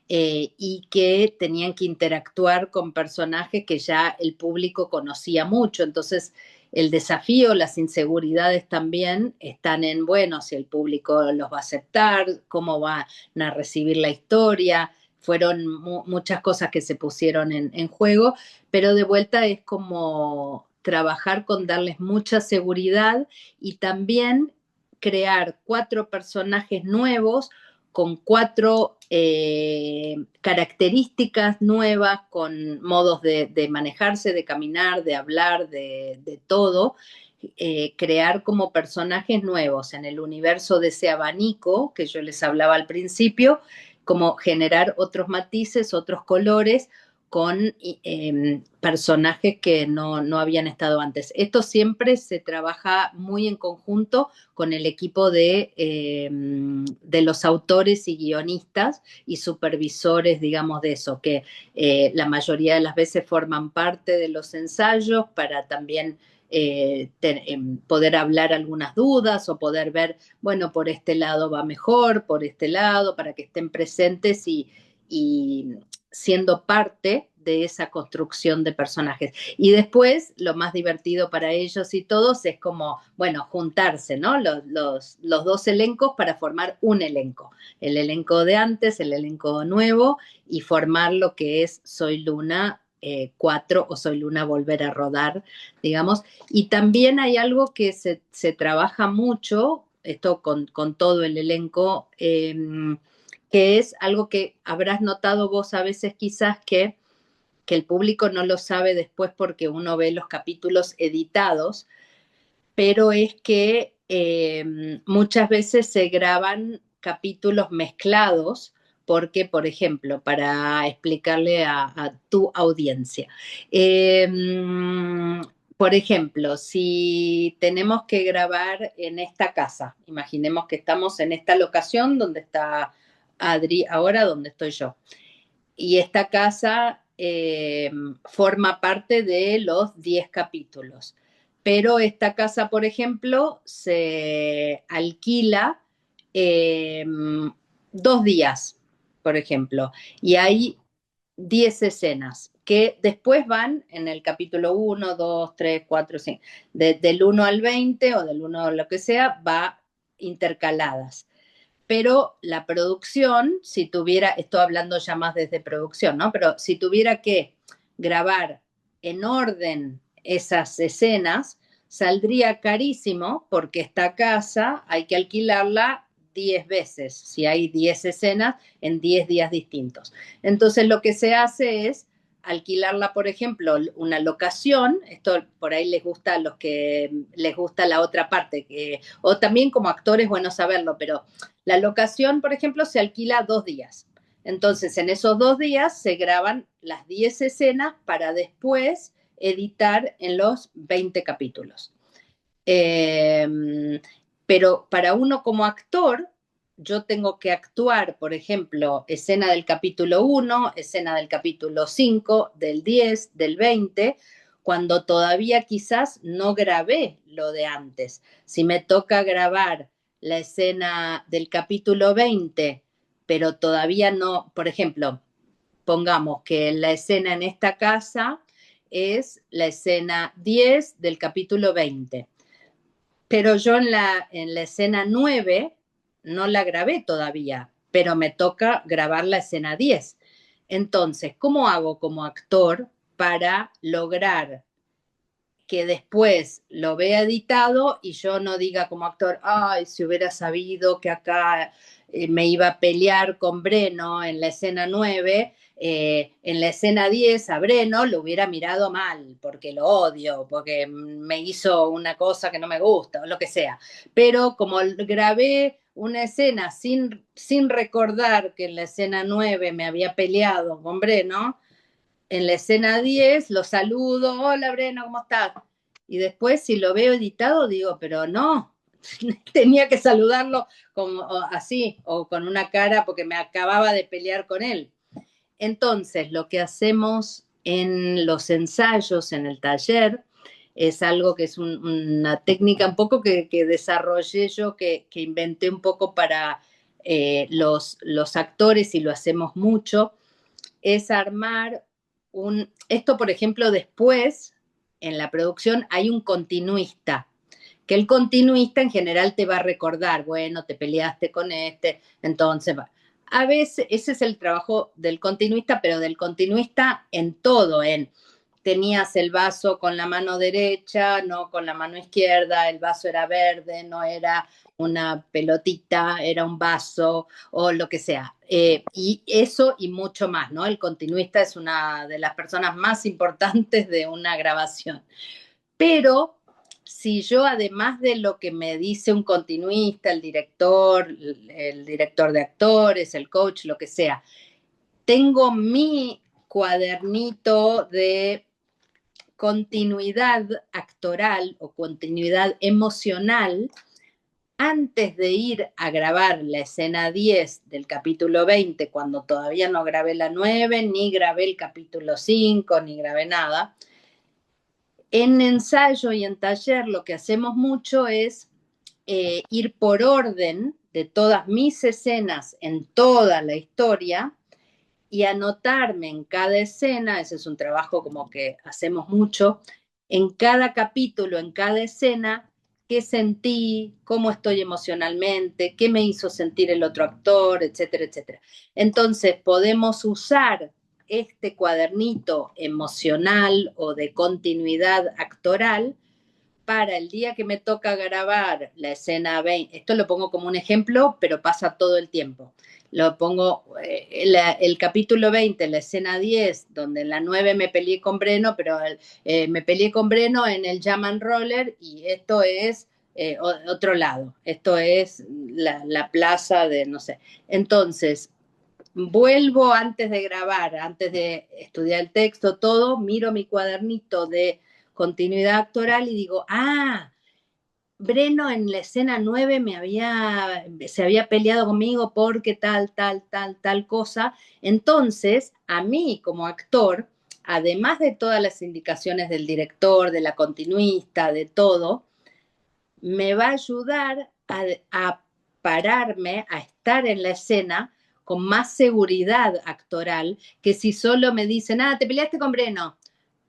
Y que tenían que interactuar con personajes que ya el público conocía mucho. Entonces, el desafío, las inseguridades también están en, bueno, si el público los va a aceptar, cómo van a recibir la historia. Fueron muchas cosas que se pusieron en juego, pero de vuelta es como trabajar con darles mucha seguridad y también crear cuatro personajes nuevos con cuatro características nuevas, con modos de manejarse, de caminar, de hablar, de todo, crear como personajes nuevos en el universo de ese abanico que yo les hablaba al principio, como generar otros matices, otros colores con personajes que no habían estado antes. Esto siempre se trabaja muy en conjunto con el equipo de los autores y guionistas y supervisores, digamos, de eso, que la mayoría de las veces forman parte de los ensayos para también poder hablar algunas dudas o poder ver, bueno, por este lado va mejor, por este lado, para que estén presentes y siendo parte de esa construcción de personajes. Y después, lo más divertido para ellos y todos es como, bueno, juntarse, ¿no? Los dos elencos para formar un elenco. El elenco de antes, el elenco nuevo y formar lo que es Soy Luna 4 o Soy Luna volver a rodar, digamos. Y también hay algo que se trabaja mucho, esto con todo el elenco, que es algo que habrás notado vos a veces quizás que el público no lo sabe después porque uno ve los capítulos editados, pero es que muchas veces se graban capítulos mezclados porque, por ejemplo, para explicarle a tu audiencia, eh, por ejemplo, si tenemos que grabar en esta casa, imaginemos que estamos en esta locación donde está Adri ahora, donde estoy yo, y esta casa forma parte de los 10 capítulos. Pero esta casa, por ejemplo, se alquila eh, 2 días, por ejemplo, y hay 10 escenas que después van en el capítulo 1, 2, 3, 4, 5, del 1 al 20 o del 1 a lo que sea, va intercaladas. Pero la producción, si tuviera, estoy hablando ya más desde producción, ¿no? Pero si tuviera que grabar en orden esas escenas, saldría carísimo porque esta casa hay que alquilarla 10 veces, si hay 10 escenas en 10 días distintos. Entonces lo que se hace es alquilarla, por ejemplo, una locación, esto por ahí les gusta a los que les gusta la otra parte, o también como actores, bueno saberlo, pero la locación, por ejemplo, se alquila 2 días. Entonces, en esos 2 días se graban las 10 escenas para después editar en los 20 capítulos. Pero para uno como actor, yo tengo que actuar, por ejemplo, escena del capítulo 1, escena del capítulo 5, del 10, del 20, cuando todavía quizás no grabé lo de antes. Si me toca grabar la escena del capítulo 20, pero todavía no, por ejemplo, pongamos que la escena en esta casa es la escena 10 del capítulo 20, pero yo en la escena 9 no la grabé todavía, pero me toca grabar la escena 10. Entonces, ¿cómo hago como actor para lograr que después lo vea editado y yo no diga como actor, ay, si hubiera sabido que acá me iba a pelear con Breno en la escena 9, en la escena 10 a Breno lo hubiera mirado mal, porque lo odio, porque me hizo una cosa que no me gusta, o lo que sea. Pero como grabé una escena sin recordar que en la escena 9 me había peleado con Breno, en la escena 10 lo saludo, hola Breno, ¿cómo estás? Y después si lo veo editado digo, pero no, tenía que saludarlo como, así o con una cara porque me acababa de pelear con él. Entonces, lo que hacemos en los ensayos, en el taller, es algo que es una técnica un poco que desarrollé yo, que inventé un poco para los actores y lo hacemos mucho, es armar esto por ejemplo después en la producción hay un continuista, que el continuista en general te va a recordar, bueno, te peleaste con este, entonces va. A veces ese es el trabajo del continuista, pero del continuista en todo, tenías el vaso con la mano derecha, no con la mano izquierda, el vaso era verde, no era una pelotita, era un vaso o lo que sea. Y eso y mucho más, ¿no? El continuista es una de las personas más importantes de una grabación. Pero si yo, además de lo que me dice un continuista, el director de actores, el coach, lo que sea, tengo mi cuadernito de continuidad actoral o continuidad emocional, antes de ir a grabar la escena 10 del capítulo 20, cuando todavía no grabé la 9, ni grabé el capítulo 5, ni grabé nada, en ensayo y en taller lo que hacemos mucho es ir por orden de todas mis escenas en toda la historia y anotarme en cada escena, ese es un trabajo como que hacemos mucho, en cada capítulo, en cada escena, qué sentí, cómo estoy emocionalmente, qué me hizo sentir el otro actor, etcétera, etcétera. Entonces podemos usar este cuadernito emocional o de continuidad actoral para el día que me toca grabar la escena 20, esto lo pongo como un ejemplo, pero pasa todo el tiempo. Lo pongo el capítulo 20, la escena 10, donde en la 9 me peleé con Breno, pero me peleé con Breno en el Jam and Roller y esto es otro lado, esto es la plaza de, no sé. Entonces, vuelvo antes de grabar, antes de estudiar el texto, todo, miro mi cuadernito de continuidad actoral y digo, Breno en la escena 9 se había peleado conmigo porque tal cosa. Entonces, a mí como actor, además de todas las indicaciones del director, de la continuista, de todo, me va a ayudar a pararme, a estar en la escena con más seguridad actoral que si solo me dicen, te peleaste con Breno.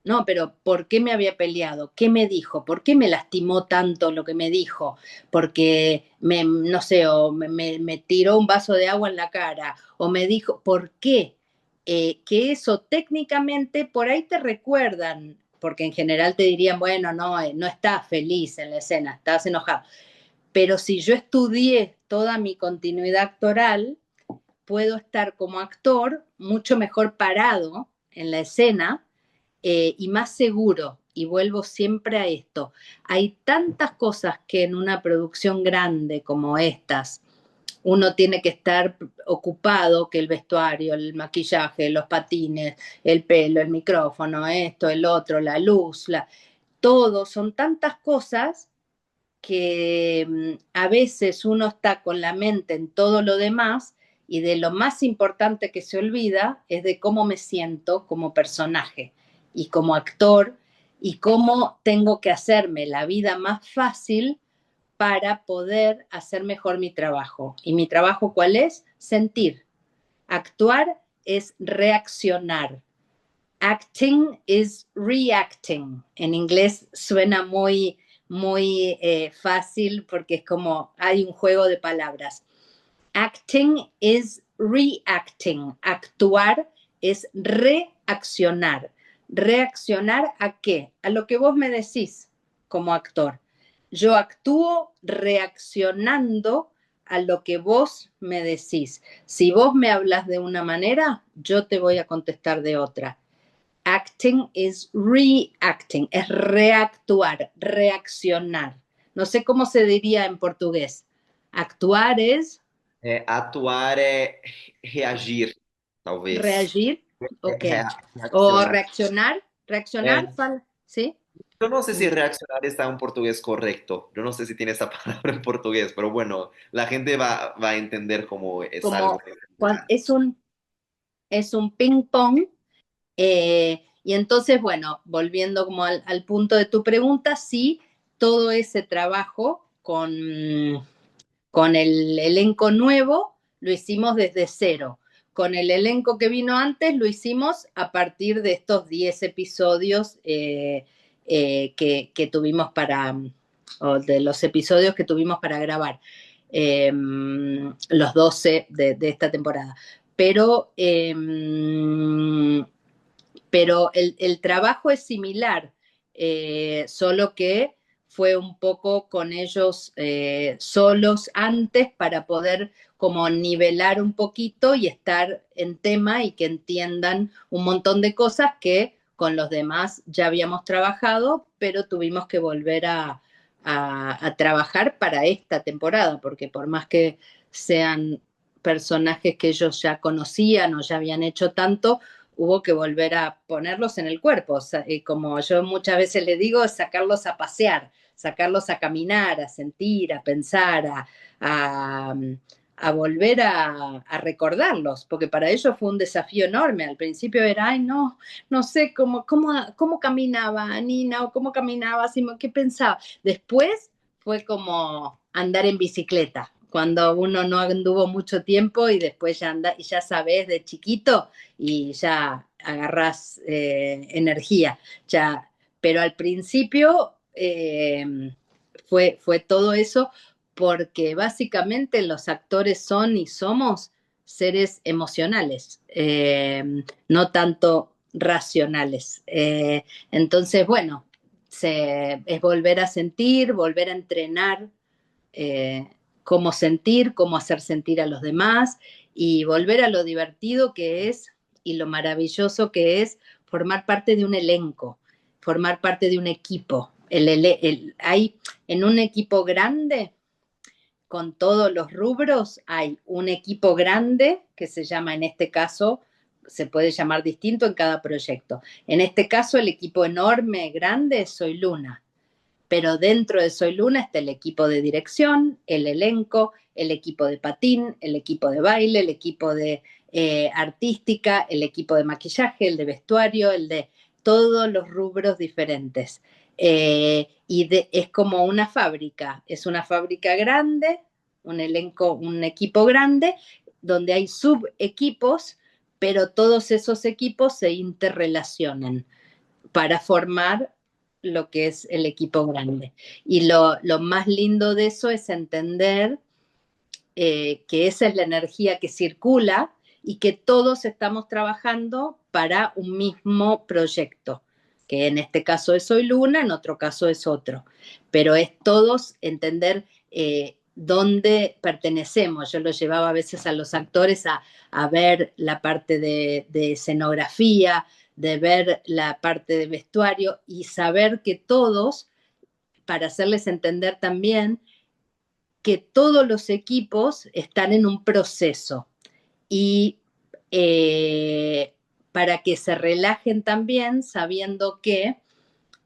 No, pero ¿por qué me había peleado? ¿Qué me dijo? ¿Por qué me lastimó tanto lo que me dijo? Porque no sé, o me tiró un vaso de agua en la cara, o me dijo, ¿por qué? Que eso técnicamente por ahí te recuerdan, porque en general te dirían, bueno, no, no estás feliz en la escena, estás enojado. Pero si yo estudié toda mi continuidad actoral, puedo estar como actor mucho mejor parado en la escena y más seguro. Y vuelvo siempre a esto. Hay tantas cosas que en una producción grande como estas uno tiene que estar ocupado, que el vestuario, el maquillaje, los patines, el pelo, el micrófono, esto, el otro, la luz, todo, son tantas cosas que a veces uno está con la mente en todo lo demás y de lo más importante que se olvida es de cómo me siento como personaje y como actor y cómo tengo que hacerme la vida más fácil para poder hacer mejor mi trabajo. ¿Y mi trabajo cuál es? Sentir. Actuar es reaccionar. Acting is reacting. En inglés suena muy fácil porque es como hay un juego de palabras. Acting is reacting. Actuar es reaccionar. ¿Reaccionar a qué? A lo que vos me decís como actor. Yo actúo reaccionando a lo que vos me decís. Si vos me hablas de una manera, yo te voy a contestar de otra. Acting is reacting, es reactuar, reaccionar. No sé cómo se diría en portugués. Actuar es Atuar reagir, talvez. reagir, ok. O Reaccionar. reaccionar, reaccionar, É, ¿sí? yo no sé si Mm. reaccionar está en portugués correcto. Yo no sé si tiene esta palabra en portugués, pero bueno, la gente va a entender como es algo. Como es un ping pong. Y entonces, bueno, volviendo como al punto de tu pregunta, sí, todo ese trabajo con el elenco nuevo lo hicimos desde cero. Con el elenco que vino antes lo hicimos a partir de estos 10 episodios que tuvimos o de los episodios que tuvimos para grabar, los 12 de esta temporada. Pero, pero el trabajo es similar, solo que fue un poco con ellos solos antes para poder como nivelar un poquito y estar en tema y que entiendan un montón de cosas que con los demás ya habíamos trabajado, pero tuvimos que volver a trabajar para esta temporada, porque por más que sean personajes que ellos ya conocían o ya habían hecho tanto, hubo que volver a ponerlos en el cuerpo. O sea, como yo muchas veces le digo, sacarlos a pasear, sacarlos a caminar, a sentir, a pensar, a, a volver a, recordarlos, porque para ellos fue un desafío enorme. Al principio era, ay, no, no sé cómo caminaba Nina o cómo caminaba Simón, qué pensaba. Después fue como andar en bicicleta, cuando uno no anduvo mucho tiempo y después ya anda y ya sabes de chiquito y ya agarras energía. Ya, pero al principio fue todo eso porque básicamente los actores son y somos seres emocionales, no tanto racionales. Entonces, bueno, es volver a sentir, volver a entrenar eh, cómo sentir, cómo hacer sentir a los demás y volver a lo divertido que es y lo maravilloso que es formar parte de un elenco, formar parte de un equipo. Hay en un equipo grande con todos los rubros, hay un equipo grande que se llama, en este caso, se puede llamar distinto en cada proyecto. En este caso, el equipo enorme, grande, es Soy Luna. Pero dentro de Soy Luna está el equipo de dirección, el elenco, el equipo de patín, el equipo de baile, el equipo de artística, el equipo de maquillaje, el de vestuario, el de todos los rubros diferentes. Es como una fábrica, es una fábrica grande, un elenco, un equipo grande, donde hay subequipos, pero todos esos equipos se interrelacionan para formar lo que es el equipo grande. Y lo más lindo de eso es entender que esa es la energía que circula y que todos estamos trabajando para un mismo proyecto, que en este caso es Soy Luna, en otro caso es otro, pero es todos entender dónde pertenecemos. Yo lo llevaba a veces a los actores a ver la parte de escenografía, de ver la parte de vestuario y saber que todos, para hacerles entender también que todos los equipos están en un proceso y para que se relajen también sabiendo que,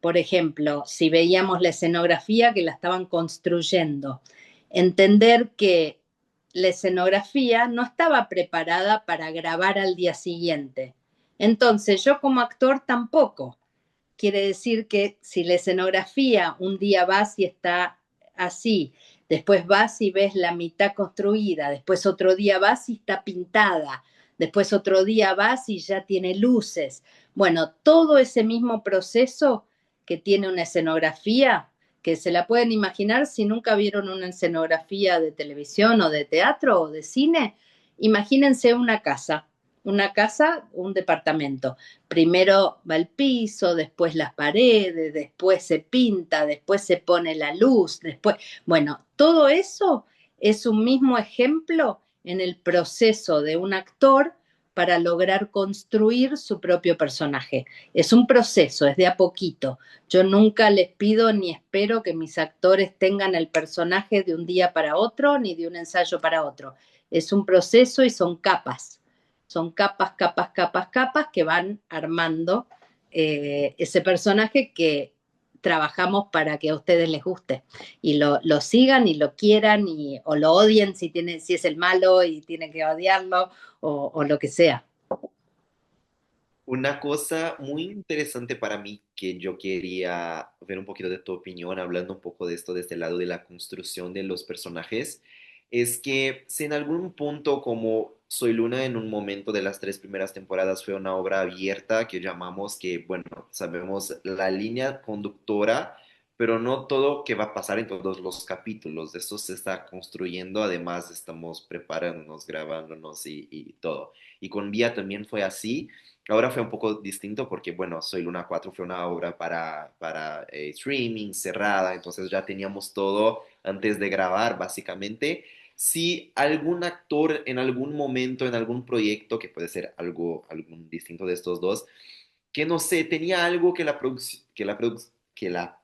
por ejemplo, si veíamos la escenografía que la estaban construyendo, entender que la escenografía no estaba preparada para grabar al día siguiente. Entonces, yo como actor tampoco. Quiere decir que si la escenografía un día vas y está así, después vas y ves la mitad construida, después otro día vas y está pintada, después otro día vas y ya tiene luces. Bueno, todo ese mismo proceso que tiene una escenografía, que se la pueden imaginar si nunca vieron una escenografía de televisión o de teatro o de cine, imagínense una casa, un departamento. Primero va el piso, después las paredes, después se pinta, después se pone la luz, después, bueno, todo eso es un mismo ejemplo en el proceso de un actor para lograr construir su propio personaje. Es un proceso, es de a poquito. Yo nunca les pido ni espero que mis actores tengan el personaje de un día para otro ni de un ensayo para otro. Es un proceso y son capas. Son capas, capas, capas, capas que van armando ese personaje que trabajamos para que a ustedes les guste y lo sigan y lo quieran o lo odien si es el malo y tienen que odiarlo o lo que sea. Una cosa muy interesante para mí que yo quería ver un poquito de tu opinión, hablando un poco de esto desde el lado de la construcción de los personajes, es que si en algún punto como Soy Luna en un momento de las tres primeras temporadas fue una obra abierta que llamamos que, bueno, sabemos la línea conductora, pero no todo que va a pasar en todos los capítulos, esto se está construyendo, además estamos preparándonos, grabándonos y todo. Y con Vía también fue así. Ahora fue un poco distinto porque, bueno, Soy Luna 4 fue una obra para streaming cerrada, entonces ya teníamos todo antes de grabar, básicamente. Si algún actor en algún momento, en algún proyecto, que puede ser algún distinto de estos dos, que no sé, tenía algo que la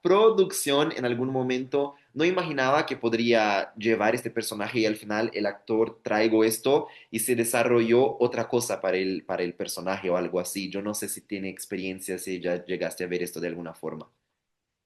producción en algún momento no imaginaba que podría llevar este personaje y al final el actor traigo esto y se desarrolló otra cosa para el personaje o algo así. Yo no sé si tiene experiencia, si ya llegaste a ver esto de alguna forma.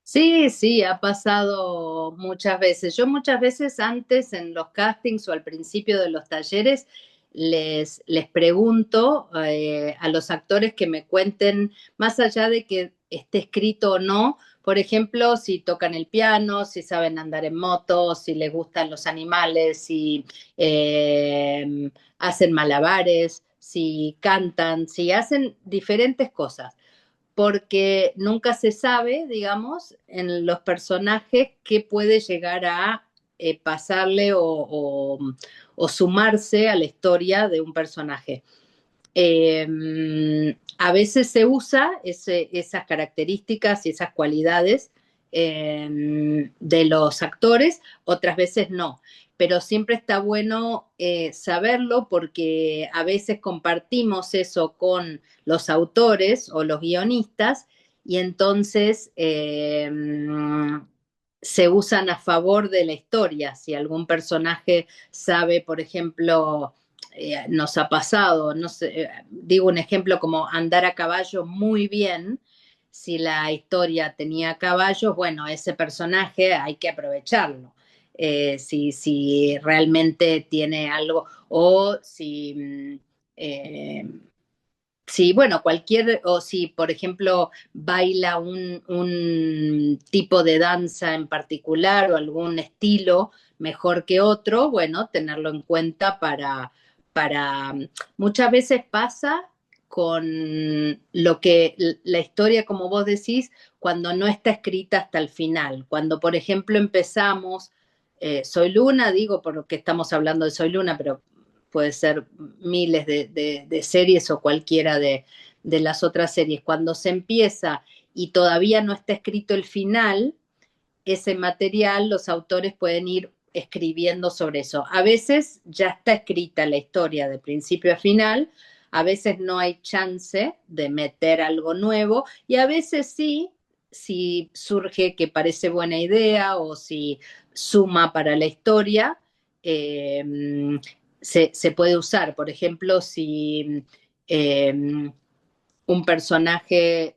Sí, sí, ha pasado muchas veces. Yo muchas veces antes en los castings o al principio de los talleres les pregunto a los actores que me cuenten, más allá de que esté escrito o no, por ejemplo, si tocan el piano, si saben andar en moto, si les gustan los animales, si hacen malabares, si cantan, si hacen diferentes cosas porque nunca se sabe, digamos, en los personajes qué puede llegar a pasarle o sumarse a la historia de un personaje. A veces se usa esas características y esas cualidades de los actores, otras veces no. Pero siempre está bueno saberlo porque a veces compartimos eso con los autores o los guionistas y entonces se usan a favor de la historia. Si algún personaje sabe, por ejemplo, nos ha pasado, no sé, digo un ejemplo como andar a caballo muy bien, si la historia tenía caballos, bueno, ese personaje hay que aprovecharlo. Si realmente tiene algo, o si sí, bueno, cualquier, o si por ejemplo baila un tipo de danza en particular o algún estilo mejor que otro, bueno, tenerlo en cuenta para, muchas veces pasa con lo que la historia, como vos decís, cuando no está escrita hasta el final. Cuando, por ejemplo, empezamos, Soy Luna, digo porque estamos hablando de Soy Luna, pero puede ser miles de series o cualquiera de las otras series. Cuando se empieza y todavía no está escrito el final, ese material los autores pueden ir escribiendo sobre eso. A veces ya está escrita la historia de principio a final, a veces no hay chance de meter algo nuevo y a veces sí, si surge que parece buena idea o si suma para la historia, se puede usar. Por ejemplo, si un personaje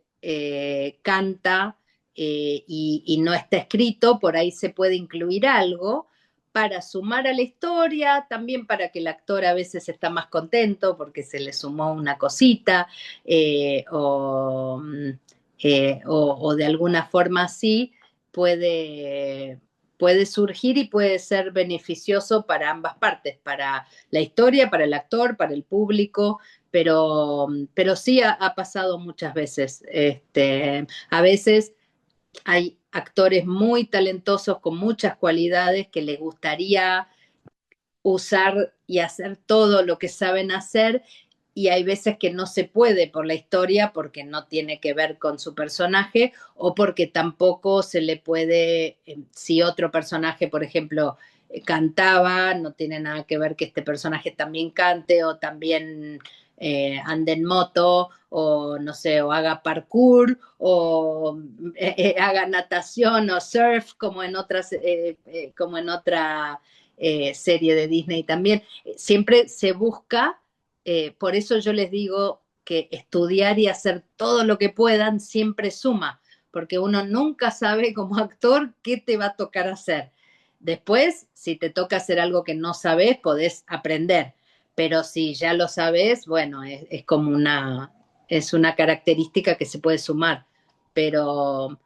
canta y no está escrito, por ahí se puede incluir algo para sumar a la historia, también para que el actor a veces está más contento porque se le sumó una cosita eh, o, o de alguna forma así puede, puede surgir y puede ser beneficioso para ambas partes, para la historia, para el actor, para el público, pero sí ha pasado muchas veces. A veces hay actores muy talentosos con muchas cualidades que les gustaría usar y hacer todo lo que saben hacer y hay veces que no se puede por la historia porque no tiene que ver con su personaje o porque tampoco se le puede, si otro personaje, por ejemplo, cantaba, no tiene nada que ver que este personaje también cante o también ande en moto o no sé, o haga parkour o haga natación o surf como en otras, como en otra serie de Disney también. Siempre se busca, por eso yo les digo que estudiar y hacer todo lo que puedan siempre suma, porque uno nunca sabe como actor qué te va a tocar hacer. Después, si te toca hacer algo que no sabes, podés aprender, pero si ya lo sabes, bueno, como es una característica que se puede sumar, pero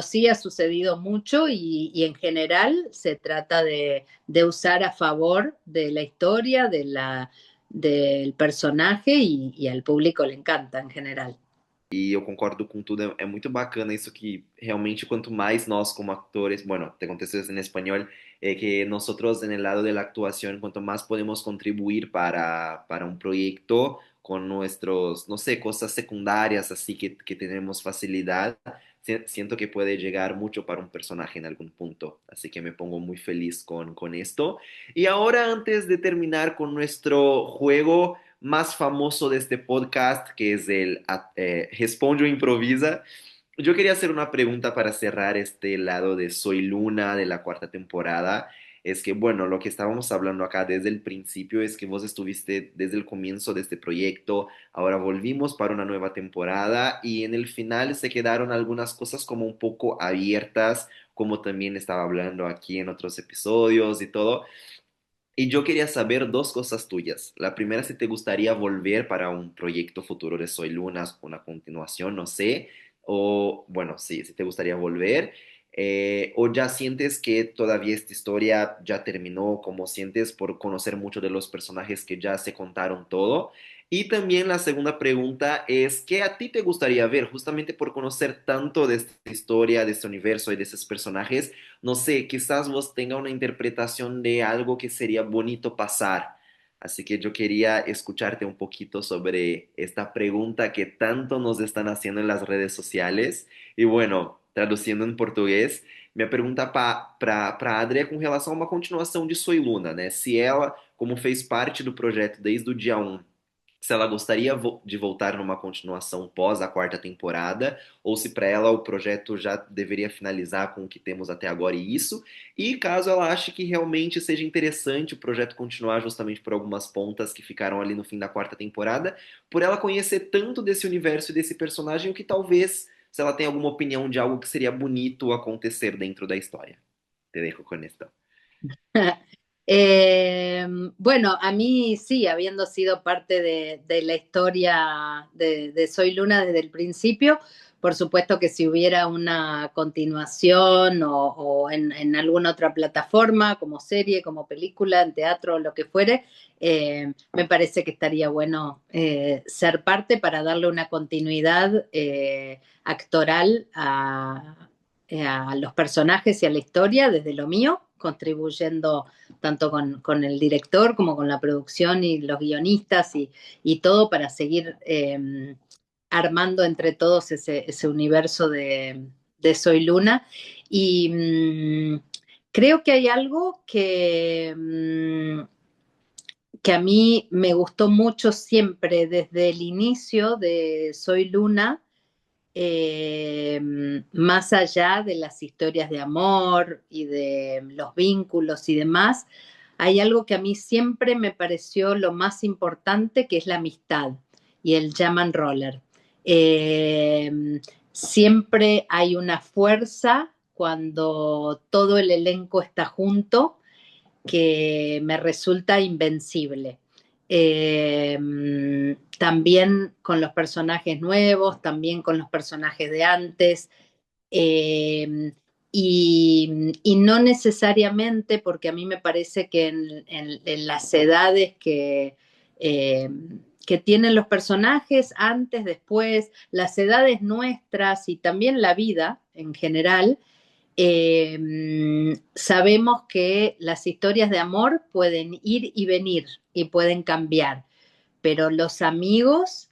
sí ha sucedido mucho y en general se trata de usar a favor de la historia, del personaje y al público le encanta en general. E eu concordo com tudo, é muito bacana isso que realmente quanto más nós como actores, bueno, te contesto en español, que nosotros en el lado de la actuación, cuanto más podemos contribuir para un proyecto con nuestros, no sé, cosas secundarias así que tenemos facilidad, siento que puede llegar mucho para un personaje en algún punto, así que me pongo muy feliz con esto. Y ahora antes de terminar con nuestro juego más famoso de este podcast, que es el Responde o Improvisa. Yo quería hacer una pregunta para cerrar este lado de Soy Luna de la cuarta temporada. Es que, bueno, lo que estábamos hablando acá desde el principio es que vos estuviste desde el comienzo de este proyecto, ahora volvimos para una nueva temporada y en el final se quedaron algunas cosas como un poco abiertas, como también estaba hablando aquí en otros episodios y todo. Y yo quería saber dos cosas tuyas. La primera, si te gustaría volver para un proyecto futuro de Soy Lunas, una continuación, no sé. O, bueno, sí, si te gustaría volver. O ya sientes que todavía esta historia ya terminó, como sientes por conocer mucho de los personajes que ya se contaron todo. Y también la segunda pregunta es, ¿qué a ti te gustaría ver? Justamente por conocer tanto de esta historia, de este universo y de esos personajes, no sé, quizás vos tenga una interpretación de algo que sería bonito pasar. Así que yo quería escucharte un poquito sobre esta pregunta que tanto nos están haciendo en las redes sociales. E bueno, traduzindo em português, minha pergunta para a Adri é com relação a uma continuação de Soy Luna, né? Se ela, como fez parte do projeto desde o dia 1 se ela gostaria de voltar numa continuação pós a quarta temporada, ou se para ela o projeto já deveria finalizar com o que temos até agora e isso, e caso ela ache que realmente seja interessante o projeto continuar justamente por algumas pontas que ficaram ali no fim da quarta temporada, por ela conhecer tanto desse universo e desse personagem, o que talvez, se ela tem alguma opinião de algo que seria bonito acontecer dentro da história. Te dejo con esto. Eh, bueno, a mí sí, habiendo sido parte de la historia de Soy Luna desde el principio, por supuesto que si hubiera una continuación o en alguna otra plataforma, como serie, como película, en teatro, lo que fuere, me parece que estaría bueno ser parte para darle una continuidad actoral a los personajes y a la historia desde lo mío, contribuyendo tanto con el director como con la producción y los guionistas y todo para seguir armando entre todos ese universo de Soy Luna. Y creo que hay algo que a mí me gustó mucho siempre desde el inicio de Soy Luna, eh, más allá de las historias de amor y de los vínculos y demás, hay algo que a mí siempre me pareció lo más importante, que es la amistad y el jam and roller. Siempre hay una fuerza cuando todo el elenco está junto que me resulta invencible. Eh, También con los personajes nuevos, también con los personajes de antes, eh, y no necesariamente, porque a mí me parece que en las edades eh, que tienen los personajes, antes, después, las edades nuestras y también la vida en general, sabemos que las historias de amor pueden ir y venir y pueden cambiar, pero los amigos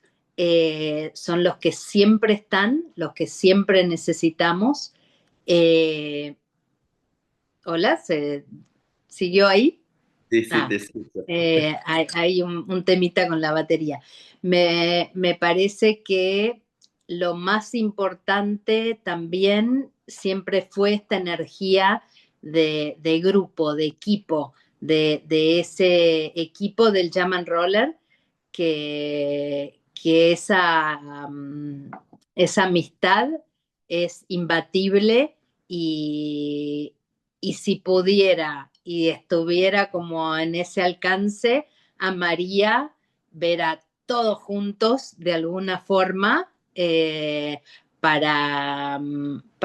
son los que siempre están, los que siempre necesitamos. Eh, Hola, ¿se siguió ahí? Sí, sí, Ah, te escucho. hay un temita con la batería. Me parece que lo más importante también siempre fue esta energía de grupo, de equipo, de ese equipo del Jam and Roller, que esa amistad es imbatible y si pudiera y estuviera como en ese alcance, amaría ver a todos juntos de alguna forma para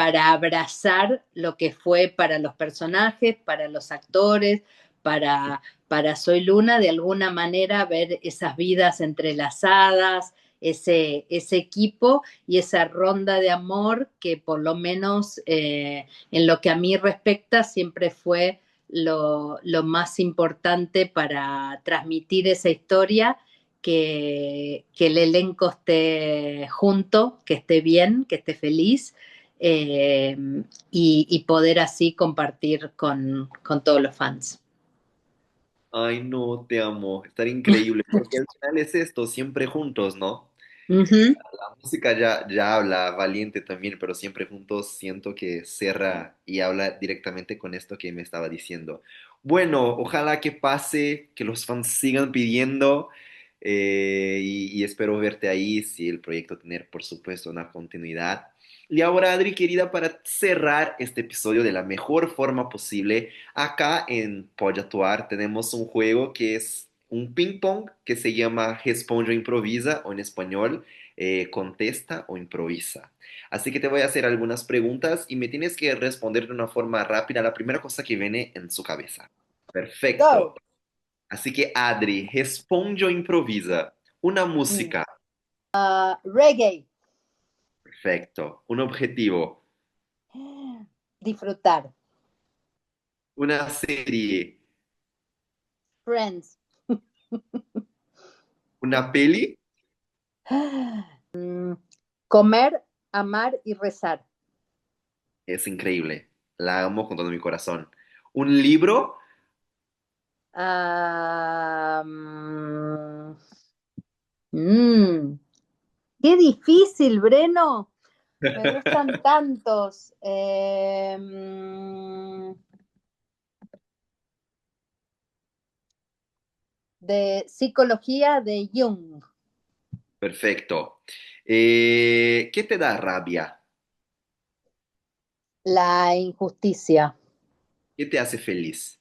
abrazar lo que fue para los personajes, para los actores, para Soy Luna, de alguna manera ver esas vidas entrelazadas, ese equipo y esa ronda de amor que por lo menos en lo que a mí respecta siempre fue lo más importante para transmitir esa historia, que el elenco esté junto, que esté bien, que esté feliz y poder así compartir con todos los fans. Ay, no, te amo. Estar increíble. Porque al final es esto, siempre juntos, ¿no? Uh -huh. La música ya habla valiente también, pero siempre juntos siento que cierra y habla directamente con esto que me estaba diciendo. Bueno, ojalá que pase, que los fans sigan pidiendo y espero verte ahí, si el proyecto tener, por supuesto, una continuidad. Y ahora, Adri, querida, para cerrar este episodio de la mejor forma posible, acá en Pode Atuar tenemos un juego que es un ping pong que se llama Responde o Improvisa, o en español contesta o improvisa. Así que te voy a hacer algunas preguntas y me tienes que responder de una forma rápida la primera cosa que viene en su cabeza. Perfecto. Go. Así que Adri, responde o improvisa. Una Mm. música. Reggae. Perfecto. Un objetivo. Disfrutar. Una serie. Friends. Una peli. Comer, amar y rezar. Es increíble. La amo con todo mi corazón. Un libro. Ah, Mm, qué difícil, Breno. Me gustan tantos. De psicología de Jung. Perfecto. ¿Qué te da rabia? La injusticia. ¿Qué te hace feliz?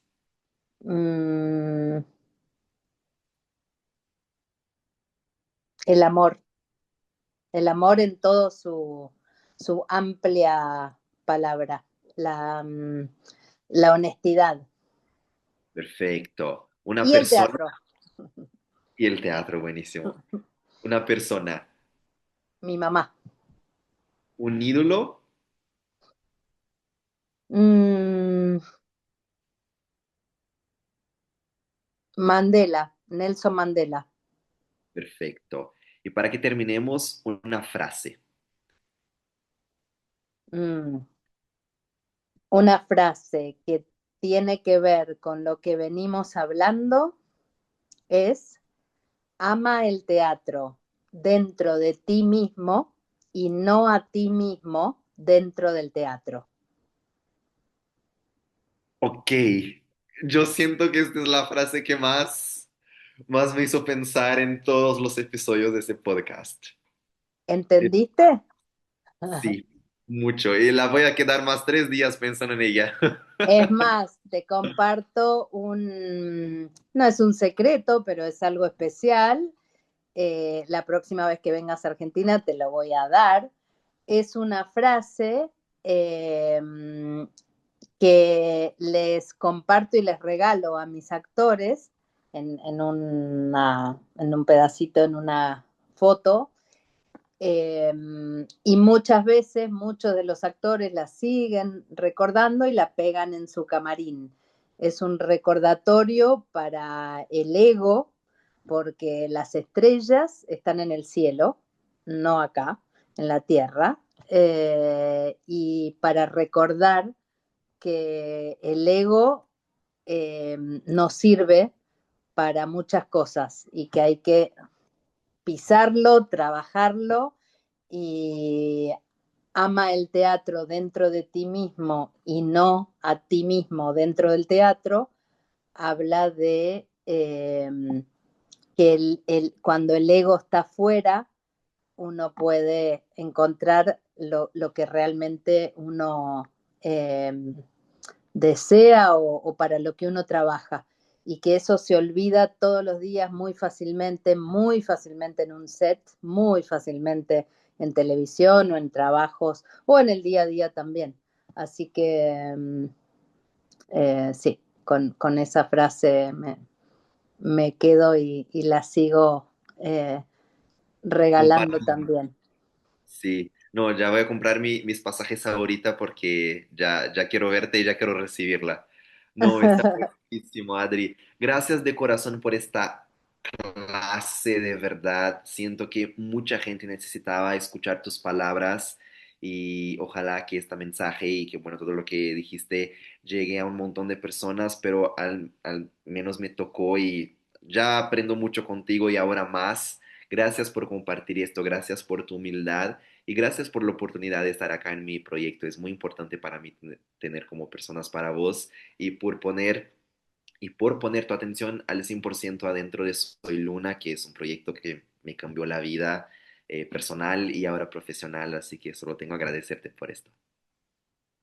Mm, el amor. El amor en todo su amplia palabra. La honestidad. Perfecto. Una Y el persona teatro. y el teatro, buenísimo. Una persona, Mi mamá. un ídolo, Mm, Mandela. Nelson Mandela. perfecto. Y para que terminemos, una frase. Mm, una frase que tiene que ver con lo que venimos hablando es: ama el teatro dentro de ti mismo y no a ti mismo dentro del teatro. Ok, yo siento que esta es la frase que más me hizo pensar en todos los episodios de ese podcast. Eh, ¿Entendiste? Sí, mucho. Y la voy a quedar más 3 días pensando en ella. Es más, te comparto no es un secreto, pero es algo especial. La próxima vez que vengas a Argentina te lo voy a dar. Es una frase eh, que les comparto y les regalo a mis actores en un pedacito, en una foto. Y muchas veces muchos de los actores la siguen recordando y la pegan en su camarín. Es un recordatorio para el ego, porque las estrellas están en el cielo, no acá, en la tierra, y para recordar que el ego nos sirve para muchas cosas y que hay que pisarlo, trabajarlo y ama el teatro dentro de ti mismo y no a ti mismo dentro del teatro, habla de que cuando el ego está fuera, uno puede encontrar lo que realmente uno eh, desea o para lo que uno trabaja y que eso se olvida todos los días muy fácilmente en un set, muy fácilmente en televisión o en trabajos o en el día a día también. Así que sí, con esa frase me quedo y la sigo eh, regalando Compartiendo. también. Sí, no, ya voy a comprar mis pasajes ahorita porque ya quiero verte y ya quiero recibirla. No, está buenísimo, Adri. Gracias de corazón por esta clase, de verdad. Siento que mucha gente necesitaba escuchar tus palabras y ojalá que este mensaje y que, bueno, todo lo que dijiste llegue a un montón de personas, pero al menos me tocó y ya aprendo mucho contigo y ahora más. Gracias por compartir esto, gracias por tu humildad y gracias por la oportunidad de estar acá en mi proyecto. Es muy importante para mí tener como personas para vos y por poner tu atención al 100% adentro de Soy Luna, que es un proyecto que me cambió la vida personal y ahora profesional, así que solo tengo que agradecerte por esto.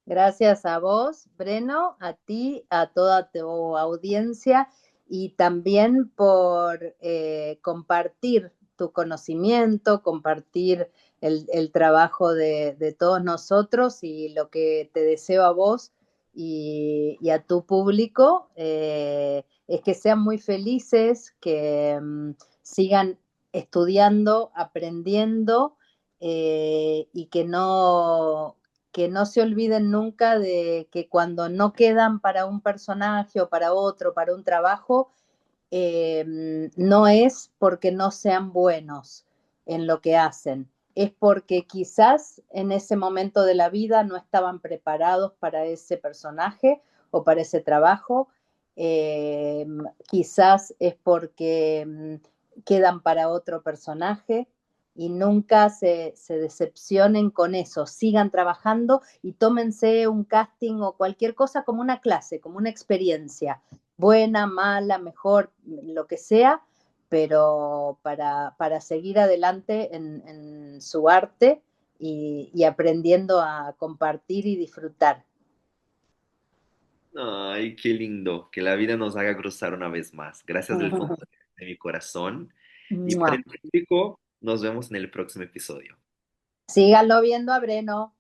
Gracias a vos, Breno, a ti, a toda tu audiencia y también por compartir tu conocimiento, compartir el trabajo de todos nosotros y lo que te deseo a vos y a tu público es que sean muy felices, que sigan estudiando, aprendiendo y que no se olviden nunca de que cuando no quedan para un personaje o para otro, para un trabajo, no es porque no sean buenos en lo que hacen, es porque quizás en ese momento de la vida no estaban preparados para ese personaje o para ese trabajo, quizás es porque quedan para otro personaje y nunca se decepcionen con eso, sigan trabajando y tómense un casting o cualquier cosa como una clase, como una experiencia, buena, mala, mejor, lo que sea, pero para seguir adelante en su arte y aprendiendo a compartir y disfrutar. Ay, qué lindo. Que la vida nos haga cruzar una vez más. Gracias del fondo de mi corazón. Y para Mua. el público, nos vemos en el próximo episodio. Síganlo viendo a Breno.